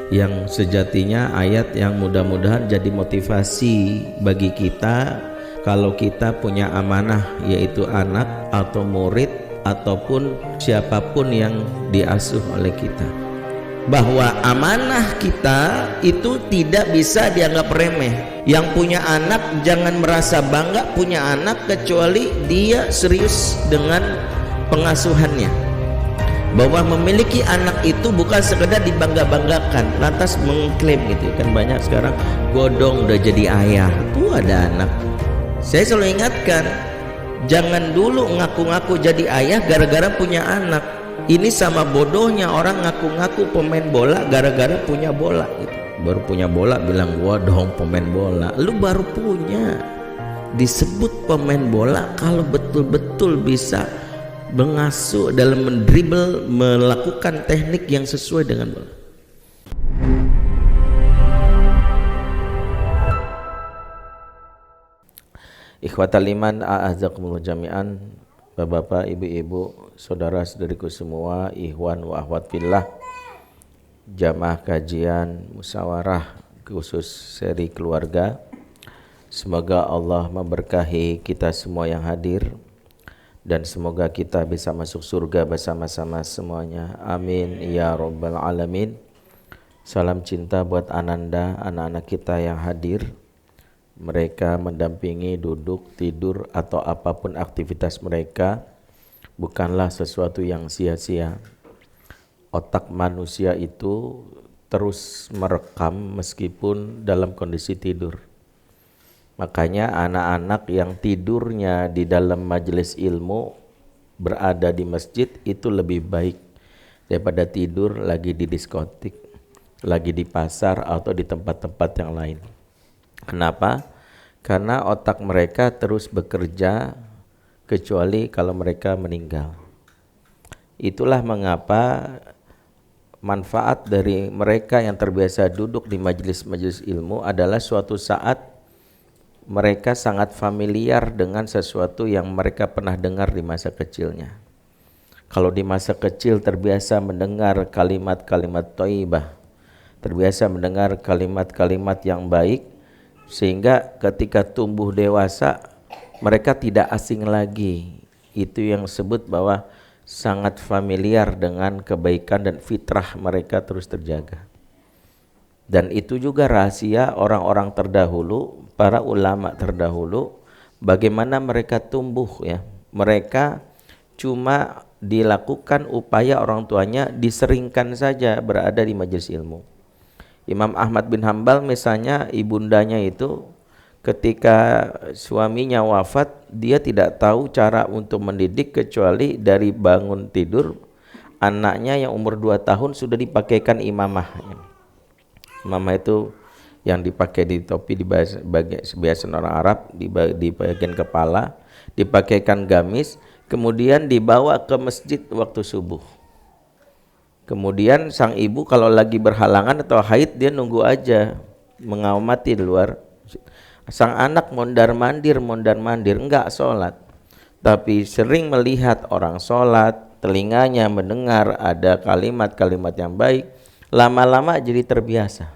yang sejatinya ayat yang mudah-mudahan jadi motivasi bagi kita kalau kita punya amanah, yaitu anak atau murid ataupun siapapun yang diasuh oleh kita, bahwa amanah kita itu tidak bisa dianggap remeh. Yang punya anak jangan merasa bangga punya anak kecuali dia serius dengan pengasuhannya, bahwa memiliki anak itu bukan sekedar dibangga-banggakan lantas mengklaim gitu kan. Banyak sekarang godong udah jadi ayah tuh ada anak. Saya selalu ingatkan, jangan dulu ngaku-ngaku jadi ayah gara-gara punya anak. Ini sama bodohnya orang ngaku-ngaku pemain bola gara-gara punya bola gitu. Baru punya bola bilang gua dong pemain bola. Lu baru punya, disebut pemain bola kalau betul-betul bisa mengasuh dalam mendribble, melakukan teknik yang sesuai dengan bola. Ikhwatal iman, a'azakumullah jami'an, bapak-bapak, ibu-ibu, saudara-saudariku semua, ikhwan wa akhwat fillah, jamaah kajian musyawarah khusus seri keluarga. Semoga Allah memberkahi kita semua yang hadir dan semoga kita bisa masuk surga bersama-sama semuanya. Amin ya rabbal alamin. Salam cinta buat Ananda, anak-anak kita yang hadir. Mereka mendampingi duduk, tidur atau apapun aktivitas mereka bukanlah sesuatu yang sia-sia. Otak manusia itu terus merekam meskipun dalam kondisi tidur. Makanya anak-anak yang tidurnya di dalam majelis ilmu berada di masjid itu lebih baik daripada tidur lagi di diskotik, lagi di pasar atau di tempat-tempat yang lain. Kenapa? Karena otak mereka terus bekerja kecuali kalau mereka meninggal. Itulah mengapa manfaat dari mereka yang terbiasa duduk di majelis-majelis ilmu adalah suatu saat mereka sangat familiar dengan sesuatu yang mereka pernah dengar di masa kecilnya. Kalau di masa kecil terbiasa mendengar kalimat-kalimat thayyibah, terbiasa mendengar kalimat-kalimat yang baik, sehingga ketika tumbuh dewasa mereka tidak asing lagi. Itu yang disebut bahwa sangat familiar dengan kebaikan dan fitrah mereka terus terjaga. Dan itu juga rahasia orang-orang terdahulu, para ulama terdahulu, bagaimana mereka tumbuh ya. Mereka cuma dilakukan upaya orang tuanya diseringkan saja berada di majelis ilmu. Imam Ahmad bin Hambal misalnya, ibundanya itu ketika suaminya wafat, dia tidak tahu cara untuk mendidik kecuali dari bangun tidur anaknya yang umur 2 tahun sudah dipakaikan imamah. Imamah itu yang dipakai di topi di biasa orang Arab, di bagian kepala, dipakaikan gamis, kemudian dibawa ke masjid waktu subuh. Kemudian sang ibu kalau lagi berhalangan atau haid dia nunggu aja mengamati di luar. Sang anak mondar-mandir enggak sholat, tapi sering melihat orang sholat, telinganya mendengar ada kalimat-kalimat yang baik, lama-lama jadi terbiasa.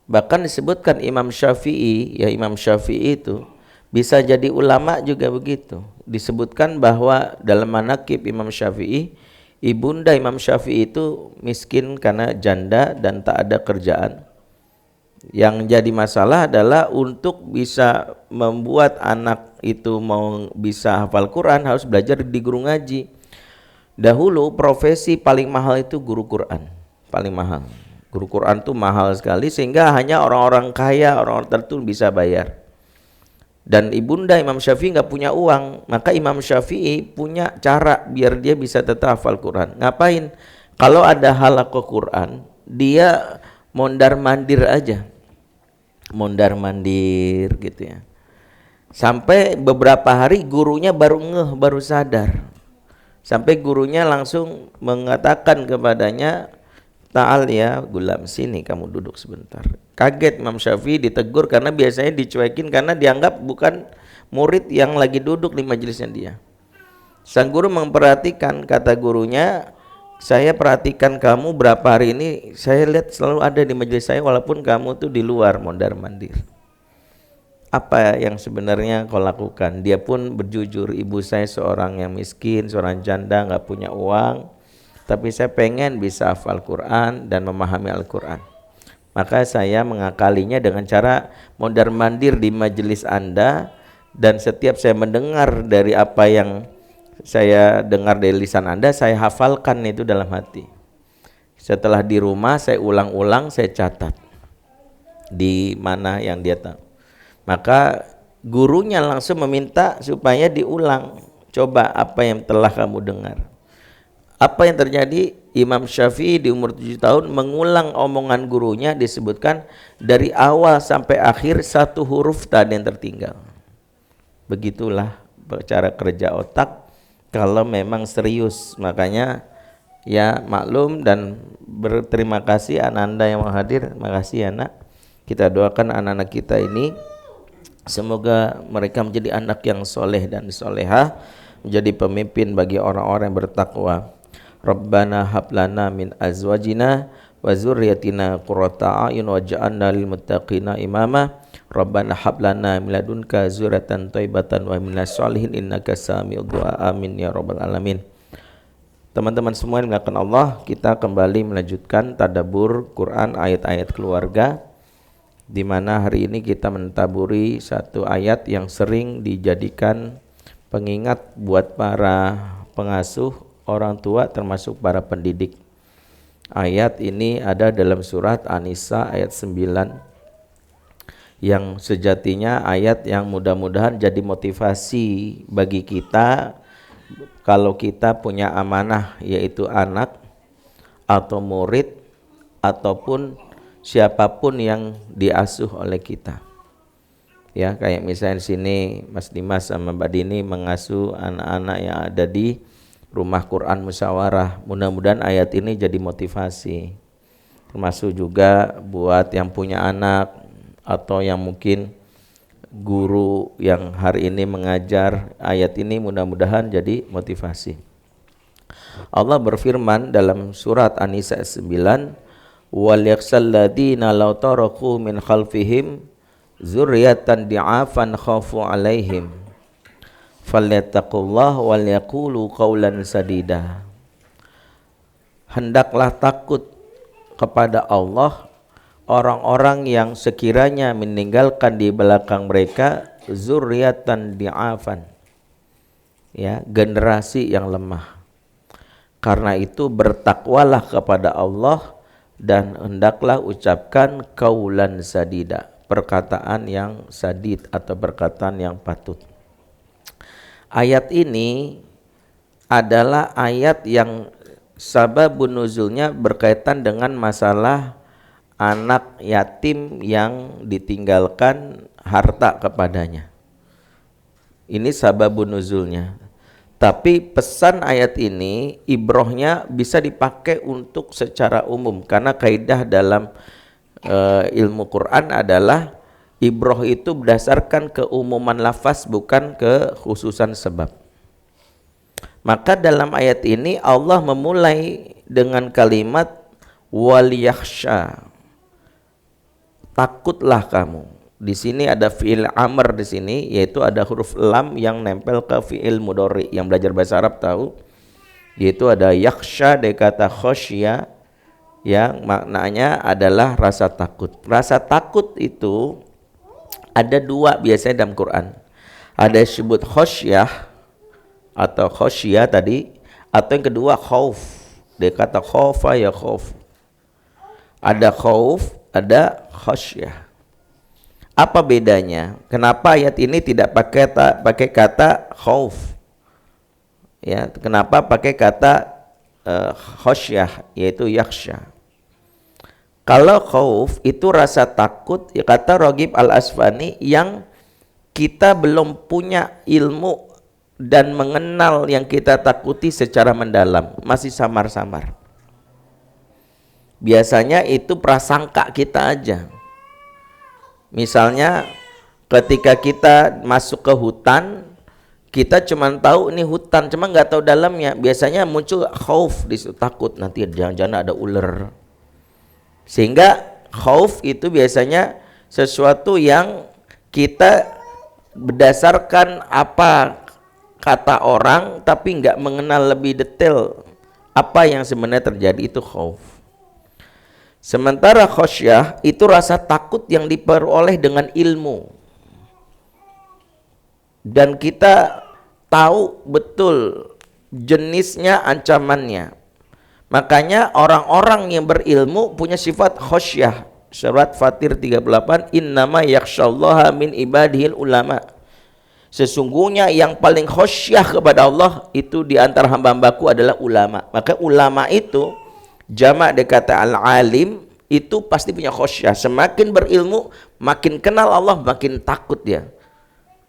Bahkan disebutkan Imam Syafi'i, ya Imam Syafi'i itu bisa jadi ulama juga begitu. Disebutkan bahwa dalam manaqib Imam Syafi'i, ibunda Imam Syafi'i itu miskin karena janda dan tak ada kerjaan. Yang jadi masalah adalah untuk bisa membuat anak itu mau bisa hafal Quran harus belajar di guru ngaji. Dahulu profesi paling mahal itu guru Quran, paling mahal. Guru Quran itu mahal sekali sehingga hanya orang-orang kaya, orang-orang tertentu bisa bayar. Dan ibunda Imam Syafi'i nggak punya uang, maka Imam Syafi'i punya cara biar dia bisa tetap hafal Quran. Ngapain? Kalau ada halaqah Quran, dia mondar-mandir aja, mondar-mandir gitu ya. Sampai beberapa hari gurunya baru baru sadar. Sampai gurunya langsung mengatakan kepadanya, "Ta'al ya gulam, sini kamu duduk sebentar." Kaget Imam Syafi'i, ditegur karena biasanya dicuekin karena dianggap bukan murid yang lagi duduk di majelisnya dia. Sang guru memperhatikan, kata gurunya, Saya perhatikan kamu berapa hari ini, saya lihat selalu ada di majelis saya walaupun kamu tuh di luar mondar-mandir. Apa yang sebenarnya kau lakukan? Dia pun berjujur, ibu saya seorang yang miskin, seorang janda, nggak punya uang, tapi saya pengen bisa hafal Quran dan memahami Al-Quran. Maka saya mengakalinya dengan cara mondar-mandir di majelis Anda, dan setiap saya mendengar dari apa yang saya dengar dari lisan Anda, saya hafalkan itu dalam hati. Setelah di rumah saya ulang-ulang, saya catat di mana yang dia tahu. Maka gurunya langsung meminta supaya diulang. Coba apa yang telah kamu dengar. Apa yang terjadi? Imam Syafi'i di umur 7 tahun mengulang omongan gurunya, disebutkan dari awal sampai akhir satu huruf tak ada yang tertinggal. Begitulah cara kerja otak kalau memang serius. Makanya ya maklum dan berterima kasih anak-anak yang mau hadir. Makasih anak. Kita doakan anak-anak kita ini semoga mereka menjadi anak yang soleh dan solehah, menjadi pemimpin bagi orang-orang yang bertakwa. Rabbana hablana min azwajina wa dzurriyyatina qurrata a'yun waj'alna lil muttaqina imama. Rabbana hablana min ladunka dzurriatan thayyibatan wa minas sholihin innaka sami'ud du'a. Amin ya rabbal alamin. Teman-teman semua yang dimuliakan Allah, kita kembali melanjutkan tadabbur Quran ayat-ayat keluarga, di mana hari ini kita mentaburi satu ayat yang sering dijadikan pengingat buat para pengasuh, orang tua, termasuk para pendidik. Ayat ini ada dalam surat An-Nisa ayat 9, yang sejatinya ayat yang mudah-mudahan jadi motivasi bagi kita kalau kita punya amanah, yaitu anak atau murid ataupun siapapun yang diasuh oleh kita. Ya, kayak misalnya di sini Mas Dimas sama Mbak Dini mengasuh anak-anak yang ada di Rumah Quran Musyawarah. Mudah-mudahan ayat ini jadi motivasi. Termasuk juga buat yang punya anak atau yang mungkin guru yang hari ini mengajar, ayat ini mudah-mudahan jadi motivasi. Allah berfirman dalam surat An-Nisa 9, wal yakhshal ladzina law taraku min khalfihim dzurriyyatan di'afan khafu 'alaihim falyattaqullah wal yaqulu qawlan sadida. Hendaklah takut kepada Allah orang-orang yang sekiranya meninggalkan di belakang mereka zurriyatan di'afan, ya, generasi yang lemah. Karena itu bertakwalah kepada Allah dan hendaklah ucapkan qaulan sadida, perkataan yang sadid atau perkataan yang patut. Ayat ini adalah ayat yang sababun nuzulnya berkaitan dengan masalah anak yatim yang ditinggalkan harta kepadanya. Ini sababun nuzulnya. Tapi pesan ayat ini, ibrohnya bisa dipakai untuk secara umum, karena kaidah dalam ilmu Quran adalah ibroh itu berdasarkan keumuman lafaz, bukan kekhususan sebab. Maka dalam ayat ini Allah memulai dengan kalimat wal yakhsha, takutlah kamu. Di sini ada fi'il amr di sini, yaitu ada huruf lam yang nempel ke fi'il mudhari. Yang belajar bahasa Arab tahu, yaitu ada yakhsha dari kata khosya yang maknanya adalah rasa takut. Rasa takut itu ada dua biasanya dalam Quran. Ada disebut khosyah atau khosyah tadi, atau yang kedua khauf. Dari kata khaufa ya khauf. Ada khauf, ada khosyah. Apa bedanya? Kenapa ayat ini tidak pakai kata khauf? Ya, kenapa pakai kata khosyah, yaitu yakhsha? Kalau khauf itu rasa takut, ya kata Raghib Al-Asfani, yang kita belum punya ilmu dan mengenal yang kita takuti secara mendalam, masih samar-samar. Biasanya itu prasangka kita aja. Misalnya ketika kita masuk ke hutan, Kita cuma tahu ini hutan, cuma nggak tahu dalamnya. Biasanya muncul khauf, di situ takut nanti jangan-jangan ada ular. Sehingga khauf itu biasanya sesuatu yang kita berdasarkan apa kata orang tapi nggak mengenal lebih detail apa yang sebenarnya terjadi, itu khauf. Sementara khosyah itu rasa takut yang diperoleh dengan ilmu. Dan kita tahu betul jenisnya, ancamannya. Makanya orang-orang yang berilmu punya sifat khosyah. Surat Fatir 38, innama yakhsyallaha min ibadihil ulama. Sesungguhnya yang paling khosyah kepada Allah itu di antara hamba-hambaku adalah ulama. Maka ulama itu jamak dari kata al-alim, itu pasti punya khosyah. Semakin berilmu, makin kenal Allah, makin takut dia.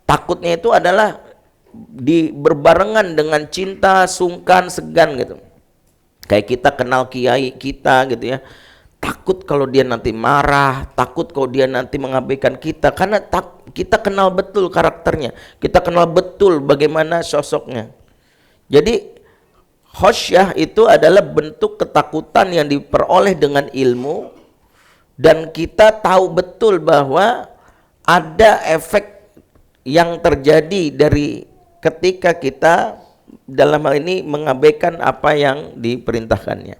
Takutnya itu adalah berbarengan dengan cinta, sungkan, segan gitu. Kayak kita kenal kiai kita gitu ya. Takut kalau dia nanti marah, takut kalau dia nanti mengabaikan kita, karena kita kenal betul karakternya, kita kenal betul bagaimana sosoknya. Jadi khosyah itu adalah bentuk ketakutan yang diperoleh dengan ilmu, dan kita tahu betul bahwa ada efek yang terjadi dari ketika kita dalam hal ini mengabaikan apa yang diperintahkannya.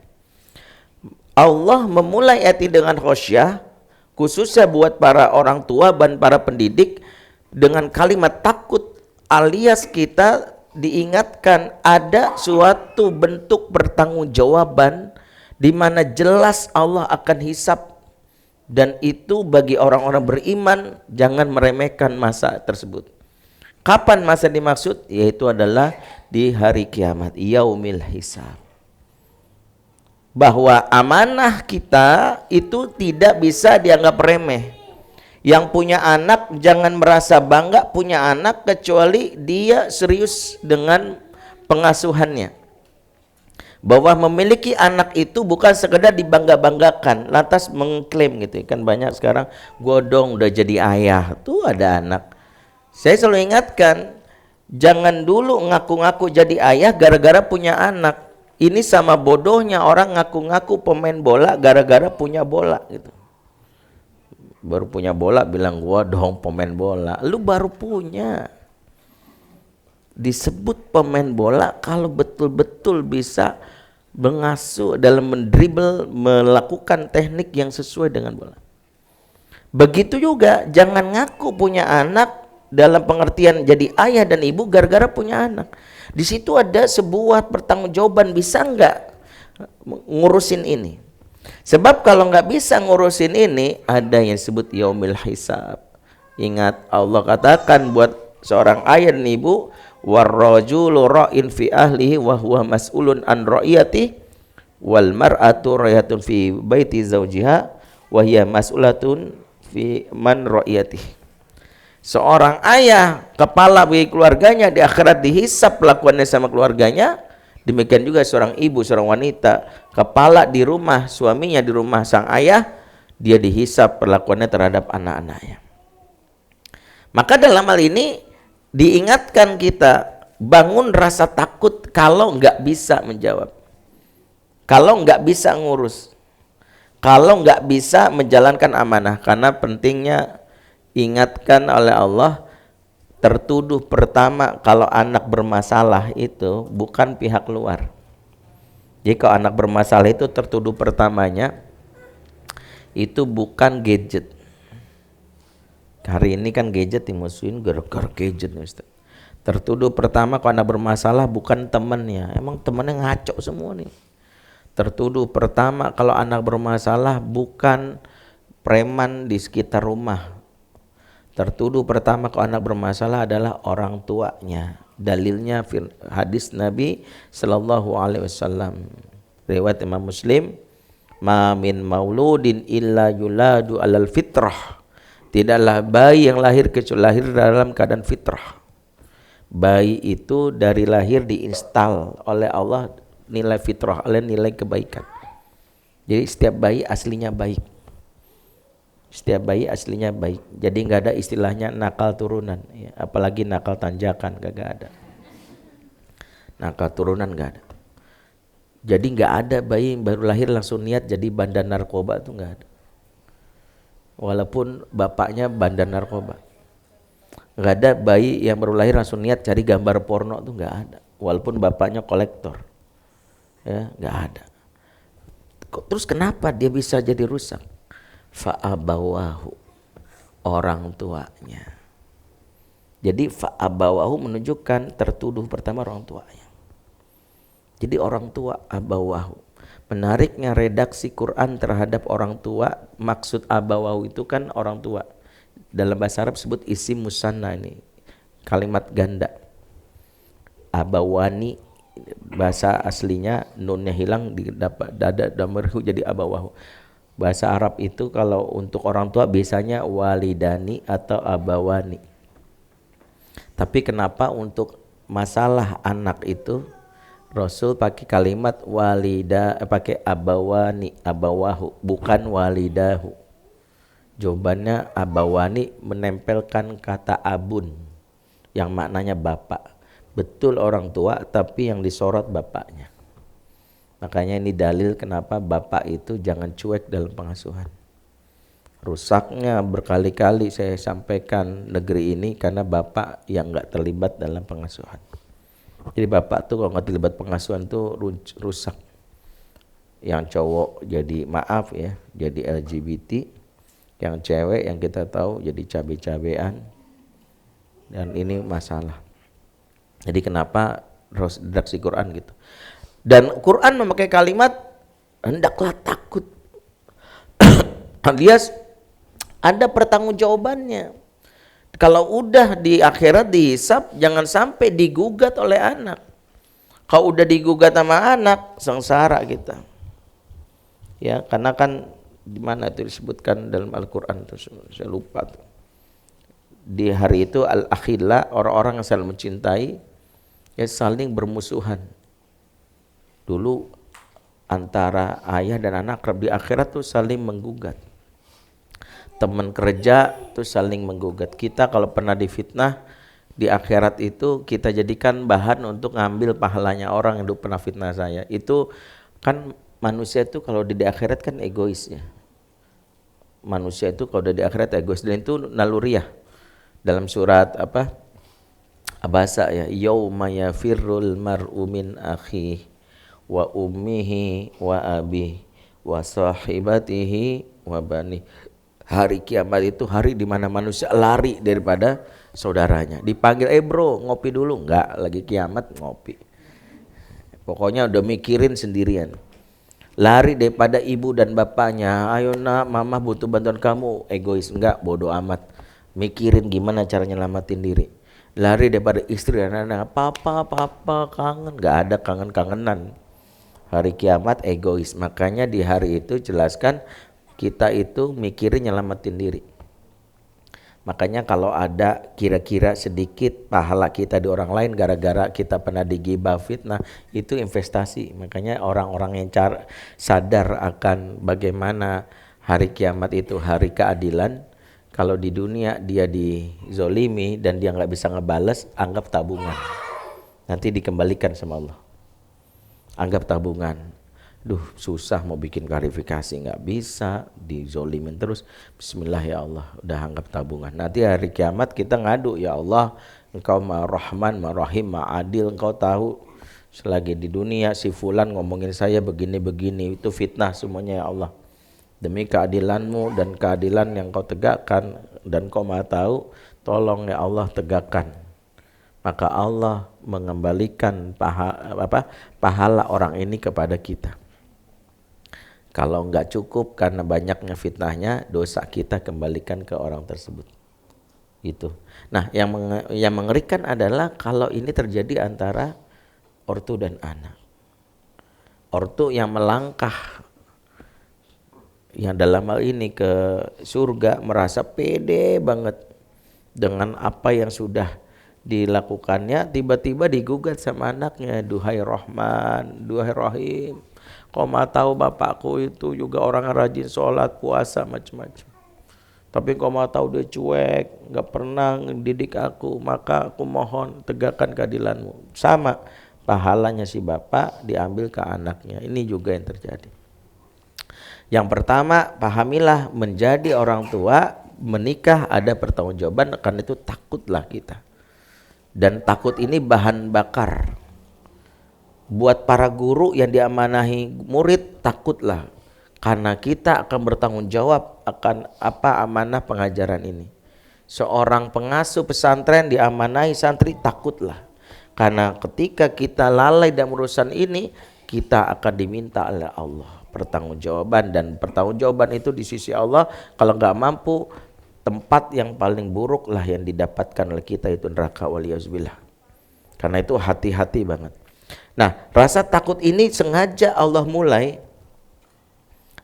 Allah memulai ayat dengan khosyah, khususnya buat para orang tua dan para pendidik, dengan kalimat takut, alias kita diingatkan ada suatu bentuk pertanggungjawaban di mana jelas Allah akan hisab. Dan itu bagi orang-orang beriman, jangan meremehkan masa tersebut. Kapan masa dimaksud? Yaitu adalah di hari kiamat, yaumil hisab. Bahwa amanah kita itu tidak bisa dianggap remeh. Yang punya anak jangan merasa bangga punya anak kecuali dia serius dengan pengasuhannya. Bahwa memiliki anak itu bukan sekedar dibangga-banggakan lantas mengklaim gitu kan. Banyak sekarang, gua dong udah jadi ayah tuh ada anak. Saya selalu ingatkan, jangan dulu ngaku-ngaku jadi ayah gara-gara punya anak. Ini sama bodohnya orang ngaku-ngaku pemain bola gara-gara punya bola gitu. Baru punya bola bilang gua dong pemain bola, lu baru punya. Disebut pemain bola kalau betul-betul bisa mengasuh dalam mendribble, melakukan teknik yang sesuai dengan bola. Begitu juga jangan ngaku punya anak dalam pengertian jadi ayah dan ibu gara-gara punya anak. Di situ ada sebuah pertanggungjawaban, bisa nggak ngurusin ini? Sebab kalau nggak bisa ngurusin ini, ada yang disebut yaumil hisab. Ingat Allah katakan buat seorang ayah dan ibu, warrajulu ra'in fi ahlihi wa huwa mas'ulun an ra'iyati wal mar'atu ra'yatun fi baiti zawjiha wa hiya mas'ulatun fi man ra'iyati. Seorang ayah kepala bagi keluarganya di akhirat dihisap pelakuannya sama keluarganya. Demikian juga seorang ibu, seorang wanita kepala di rumah suaminya, di rumah sang ayah, dia dihisap perlakuannya terhadap anak-anaknya. Maka dalam hal ini diingatkan kita, bangun rasa takut kalau nggak bisa menjawab, kalau nggak bisa ngurus, kalau nggak bisa menjalankan amanah. Karena pentingnya ingatkan oleh Allah, tertuduh pertama kalau anak bermasalah itu bukan pihak luar. Jika anak bermasalah itu tertuduh pertamanya itu bukan gadget. Hari ini kan gadget dimusuhin gara-gara gadget nih Ustaz. Tertuduh pertama kalau anak bermasalah bukan temannya, emang temannya ngaco semua nih. Tertuduh pertama kalau anak bermasalah bukan preman di sekitar rumah. Tertuduh pertama kalau anak bermasalah adalah orang tuanya. Dalilnya hadis Nabi sallallahu alaihi wasallam, riwayat Imam Muslim, ma min mauludin illa yuladu alal fitrah. Tidaklah bayi yang lahir kecuali lahir dalam keadaan fitrah. Bayi itu dari lahir diinstal oleh Allah nilai fitrah, oleh nilai kebaikan. Jadi setiap bayi aslinya baik. Setiap bayi aslinya baik. Jadi nggak ada istilahnya nakal turunan, ya. Apalagi nakal tanjakan, gak ada. Nakal turunan nggak ada. Jadi nggak ada bayi yang baru lahir langsung niat jadi bandar narkoba, tuh nggak ada. Walaupun bapaknya bandar narkoba. Nggak ada bayi yang baru lahir langsung niat cari gambar porno, tuh nggak ada. Walaupun bapaknya kolektor, ya nggak ada. Terus kenapa dia bisa jadi rusak? Fa'abawahu, orang tuanya. Jadi fa'abawahu menunjukkan tertuduh pertama orang tuanya. Jadi orang tua abawahu. Menariknya redaksi Quran terhadap orang tua, maksud abawahu itu kan orang tua. Dalam bahasa Arab sebut isim musanna, ini kalimat ganda. Abawani bahasa aslinya nunnya hilang, dapat dada damarhu jadi abawahu. Bahasa Arab itu kalau untuk orang tua biasanya walidani atau abawani. Tapi kenapa untuk masalah anak itu Rasul pakai kalimat pakai abawani, abawahu, bukan walidahu. Jawabannya abawani menempelkan kata abun yang maknanya bapak. Betul orang tua, tapi yang disorot bapaknya. Makanya ini dalil kenapa bapak itu jangan cuek dalam pengasuhan. Rusaknya berkali-kali saya sampaikan negeri ini karena bapak yang nggak terlibat dalam pengasuhan. Jadi bapak tuh kalau nggak terlibat pengasuhan tuh rusak. Yang cowok jadi maaf ya, jadi LGBT. Yang cewek yang kita tahu jadi cabe-cabean. Dan ini masalah. Jadi kenapa redaksi Quran gitu. Dan Quran memakai kalimat hendaklah takut. Alias ada pertanggungjawabannya. Kalau udah di akhirat dihisab, jangan sampai digugat oleh anak. Kalau udah digugat sama anak, sengsara kita. Ya, karena kan di mana itu disebutkan dalam Al-Qur'an tuh, saya lupa tuh. Di hari itu al-akhilla, orang-orang yang saling mencintai ya saling bermusuhan. Dulu antara ayah dan anak di akhirat tuh saling menggugat. Teman kerja tuh saling menggugat. Kita kalau pernah difitnah di akhirat itu kita jadikan bahan untuk ngambil pahalanya orang yang dulu pernah fitnah saya. Itu kan manusia itu kalau di akhirat kan egois ya. Manusia itu kalau di akhirat egois, dan itu naluriah. Dalam surat apa? Abasa ya, yauma yafirrul mar'u min akhihi wa ummihi wa abihi wa sahibatihi wa bani. Hari kiamat itu hari di mana manusia lari daripada saudaranya. Dipanggil, bro ngopi dulu, enggak, lagi kiamat ngopi. Pokoknya udah mikirin sendirian. Lari daripada ibu dan bapaknya, ayo nak, mama butuh bantuan kamu, egois, enggak, bodoh amat. Mikirin gimana caranya nyelamatin diri. Lari daripada istri dan anak, papa kangen, enggak ada kangen-kangenan. Hari kiamat egois. Makanya di hari itu jelaskan kita itu mikirin nyelamatin diri. Makanya kalau ada kira-kira sedikit pahala kita di orang lain gara-gara kita pernah digibah fitnah, itu investasi. Makanya orang-orang yang sadar akan bagaimana hari kiamat itu hari keadilan, kalau di dunia dia dizolimi dan dia nggak bisa ngebales, anggap tabungan. Nanti dikembalikan sama Allah. Anggap tabungan. Duh susah mau bikin klarifikasi, nggak bisa, dizolimin terus. Bismillah ya Allah, udah anggap tabungan. Nanti hari kiamat kita ngadu, ya Allah engkau maha rahman, maha rahim, maha adil, engkau tahu selagi di dunia si fulan ngomongin saya begini-begini, itu fitnah semuanya ya Allah. Demi keadilanmu dan keadilan yang kau tegakkan dan kau maha tahu, tolong ya Allah tegakkan. Maka Allah mengembalikan pahala orang ini kepada kita. Kalau enggak cukup karena banyaknya fitnahnya, dosa kita kembalikan ke orang tersebut. Gitu. Nah, yang mengerikan adalah kalau ini terjadi antara ortu dan anak. Ortu yang melangkah, yang dalam hal ini ke surga, merasa pede banget dengan apa yang sudah dilakukannya, tiba-tiba digugat sama anaknya, duhai Rahman, duhai Rahim, kau mau tahu bapakku itu juga orang rajin sholat, puasa, macam-macam. Tapi kau mau tahu dia cuek, nggak pernah mendidik aku, maka aku mohon tegakkan keadilanmu. Sama, pahalanya si bapak diambil ke anaknya. Ini juga yang terjadi. Yang pertama, pahamilah menjadi orang tua, menikah ada pertanggungjawaban, karena itu takutlah kita. Dan takut ini bahan bakar. Buat para guru yang diamanahi murid, takutlah. Karena kita akan bertanggung jawab akan apa amanah pengajaran ini. Seorang pengasuh pesantren diamanahi santri, takutlah. Karena ketika kita lalai dalam urusan ini, kita akan diminta oleh Allah pertanggungjawaban. Dan pertanggungjawaban itu di sisi Allah, kalau nggak mampu, tempat yang paling buruk lah yang didapatkan oleh kita, itu neraka, waliyahzubillah. Karena itu hati-hati banget. Nah, rasa takut ini sengaja Allah mulai.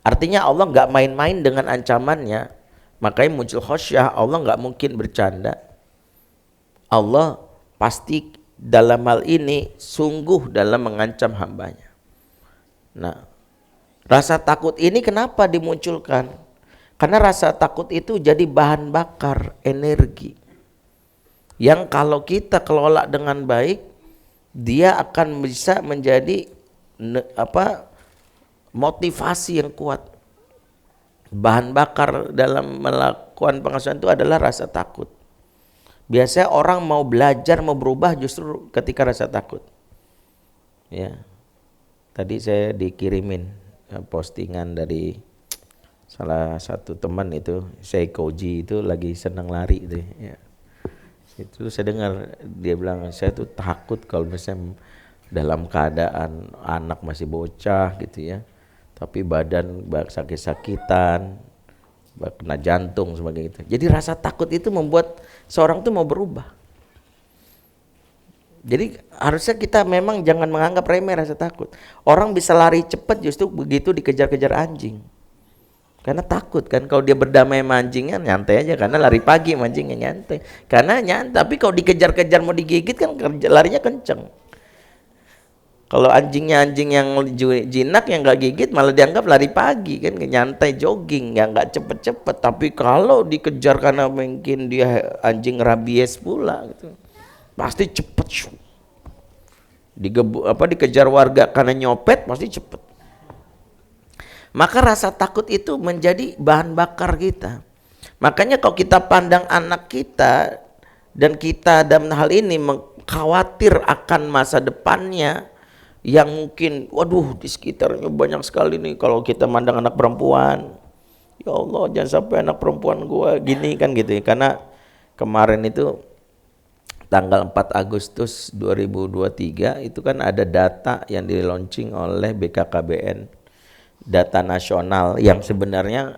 Artinya Allah nggak main-main dengan ancamannya. Makanya muncul khosyah. Allah nggak mungkin bercanda. Allah pasti dalam hal ini sungguh dalam mengancam hambanya. Nah, rasa takut ini kenapa dimunculkan? Karena rasa takut itu jadi bahan bakar energi. Yang kalau kita kelola dengan baik, dia akan bisa menjadi motivasi yang kuat. Bahan bakar dalam melakukan pengasuhan itu adalah rasa takut. Biasanya orang mau belajar, mau berubah justru ketika rasa takut. Ya, tadi saya dikirimin postingan dari salah satu teman itu, Seikoji itu lagi senang lari itu. Ya. Itu saya dengar dia bilang, saya tuh takut kalau misalnya dalam keadaan anak masih bocah gitu ya, tapi badan sakit-sakitan, kena jantung sebagai itu. Jadi rasa takut itu membuat seorang tuh mau berubah. Jadi harusnya kita memang jangan menganggap remeh rasa takut. Orang bisa lari cepat justru begitu dikejar-kejar anjing. Karena takut kan, kalau dia berdamai sama anjingnya nyantai aja, karena lari pagi anjingnya nyantai. Karena nyantai, tapi kalau dikejar-kejar mau digigit kan larinya kenceng. Kalau anjingnya anjing yang jinak yang nggak gigit malah dianggap lari pagi kan, nyantai jogging, ya nggak cepet-cepet. Tapi kalau dikejar karena mungkin dia anjing rabies pula gitu, pasti cepet. Dikejar warga karena nyopet pasti cepet. Maka rasa takut itu menjadi bahan bakar kita. Makanya kalau kita pandang anak kita dan kita dalam hal ini khawatir akan masa depannya yang mungkin, waduh di sekitarnya banyak sekali nih, kalau kita mandang anak perempuan, ya Allah jangan sampai anak perempuan gua gini kan gitu ya. Karena kemarin itu tanggal 4 Agustus 2023 itu kan ada data yang di launching oleh BKKBN, data nasional yang sebenarnya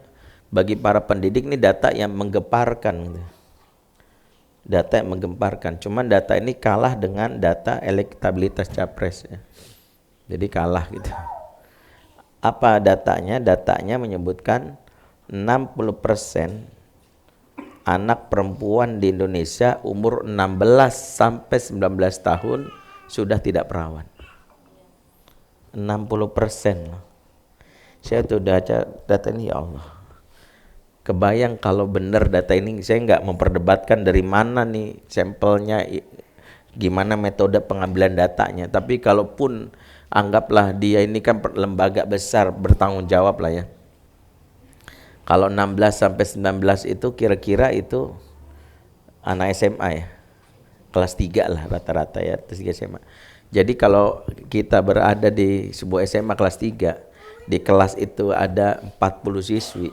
bagi para pendidik ini data yang menggemparkan gitu. Data yang menggemparkan, cuman data ini kalah dengan data elektabilitas capres ya. Jadi kalah gitu. Apa datanya? Datanya menyebutkan 60% anak perempuan di Indonesia umur 16 sampai 19 tahun sudah tidak perawan. 60%. Saya tuh udah baca data ini, ya Allah. Kebayang kalau benar data ini, saya nggak memperdebatkan dari mana nih sampelnya, gimana metode pengambilan datanya. Tapi kalaupun anggaplah dia ini kan lembaga besar bertanggung jawab lah ya. Kalau 16 sampai 19 itu kira-kira itu anak SMA ya. Kelas 3 lah rata-rata ya, kelas 3 SMA. Jadi kalau kita berada di sebuah SMA kelas 3, di kelas itu ada 40 siswi.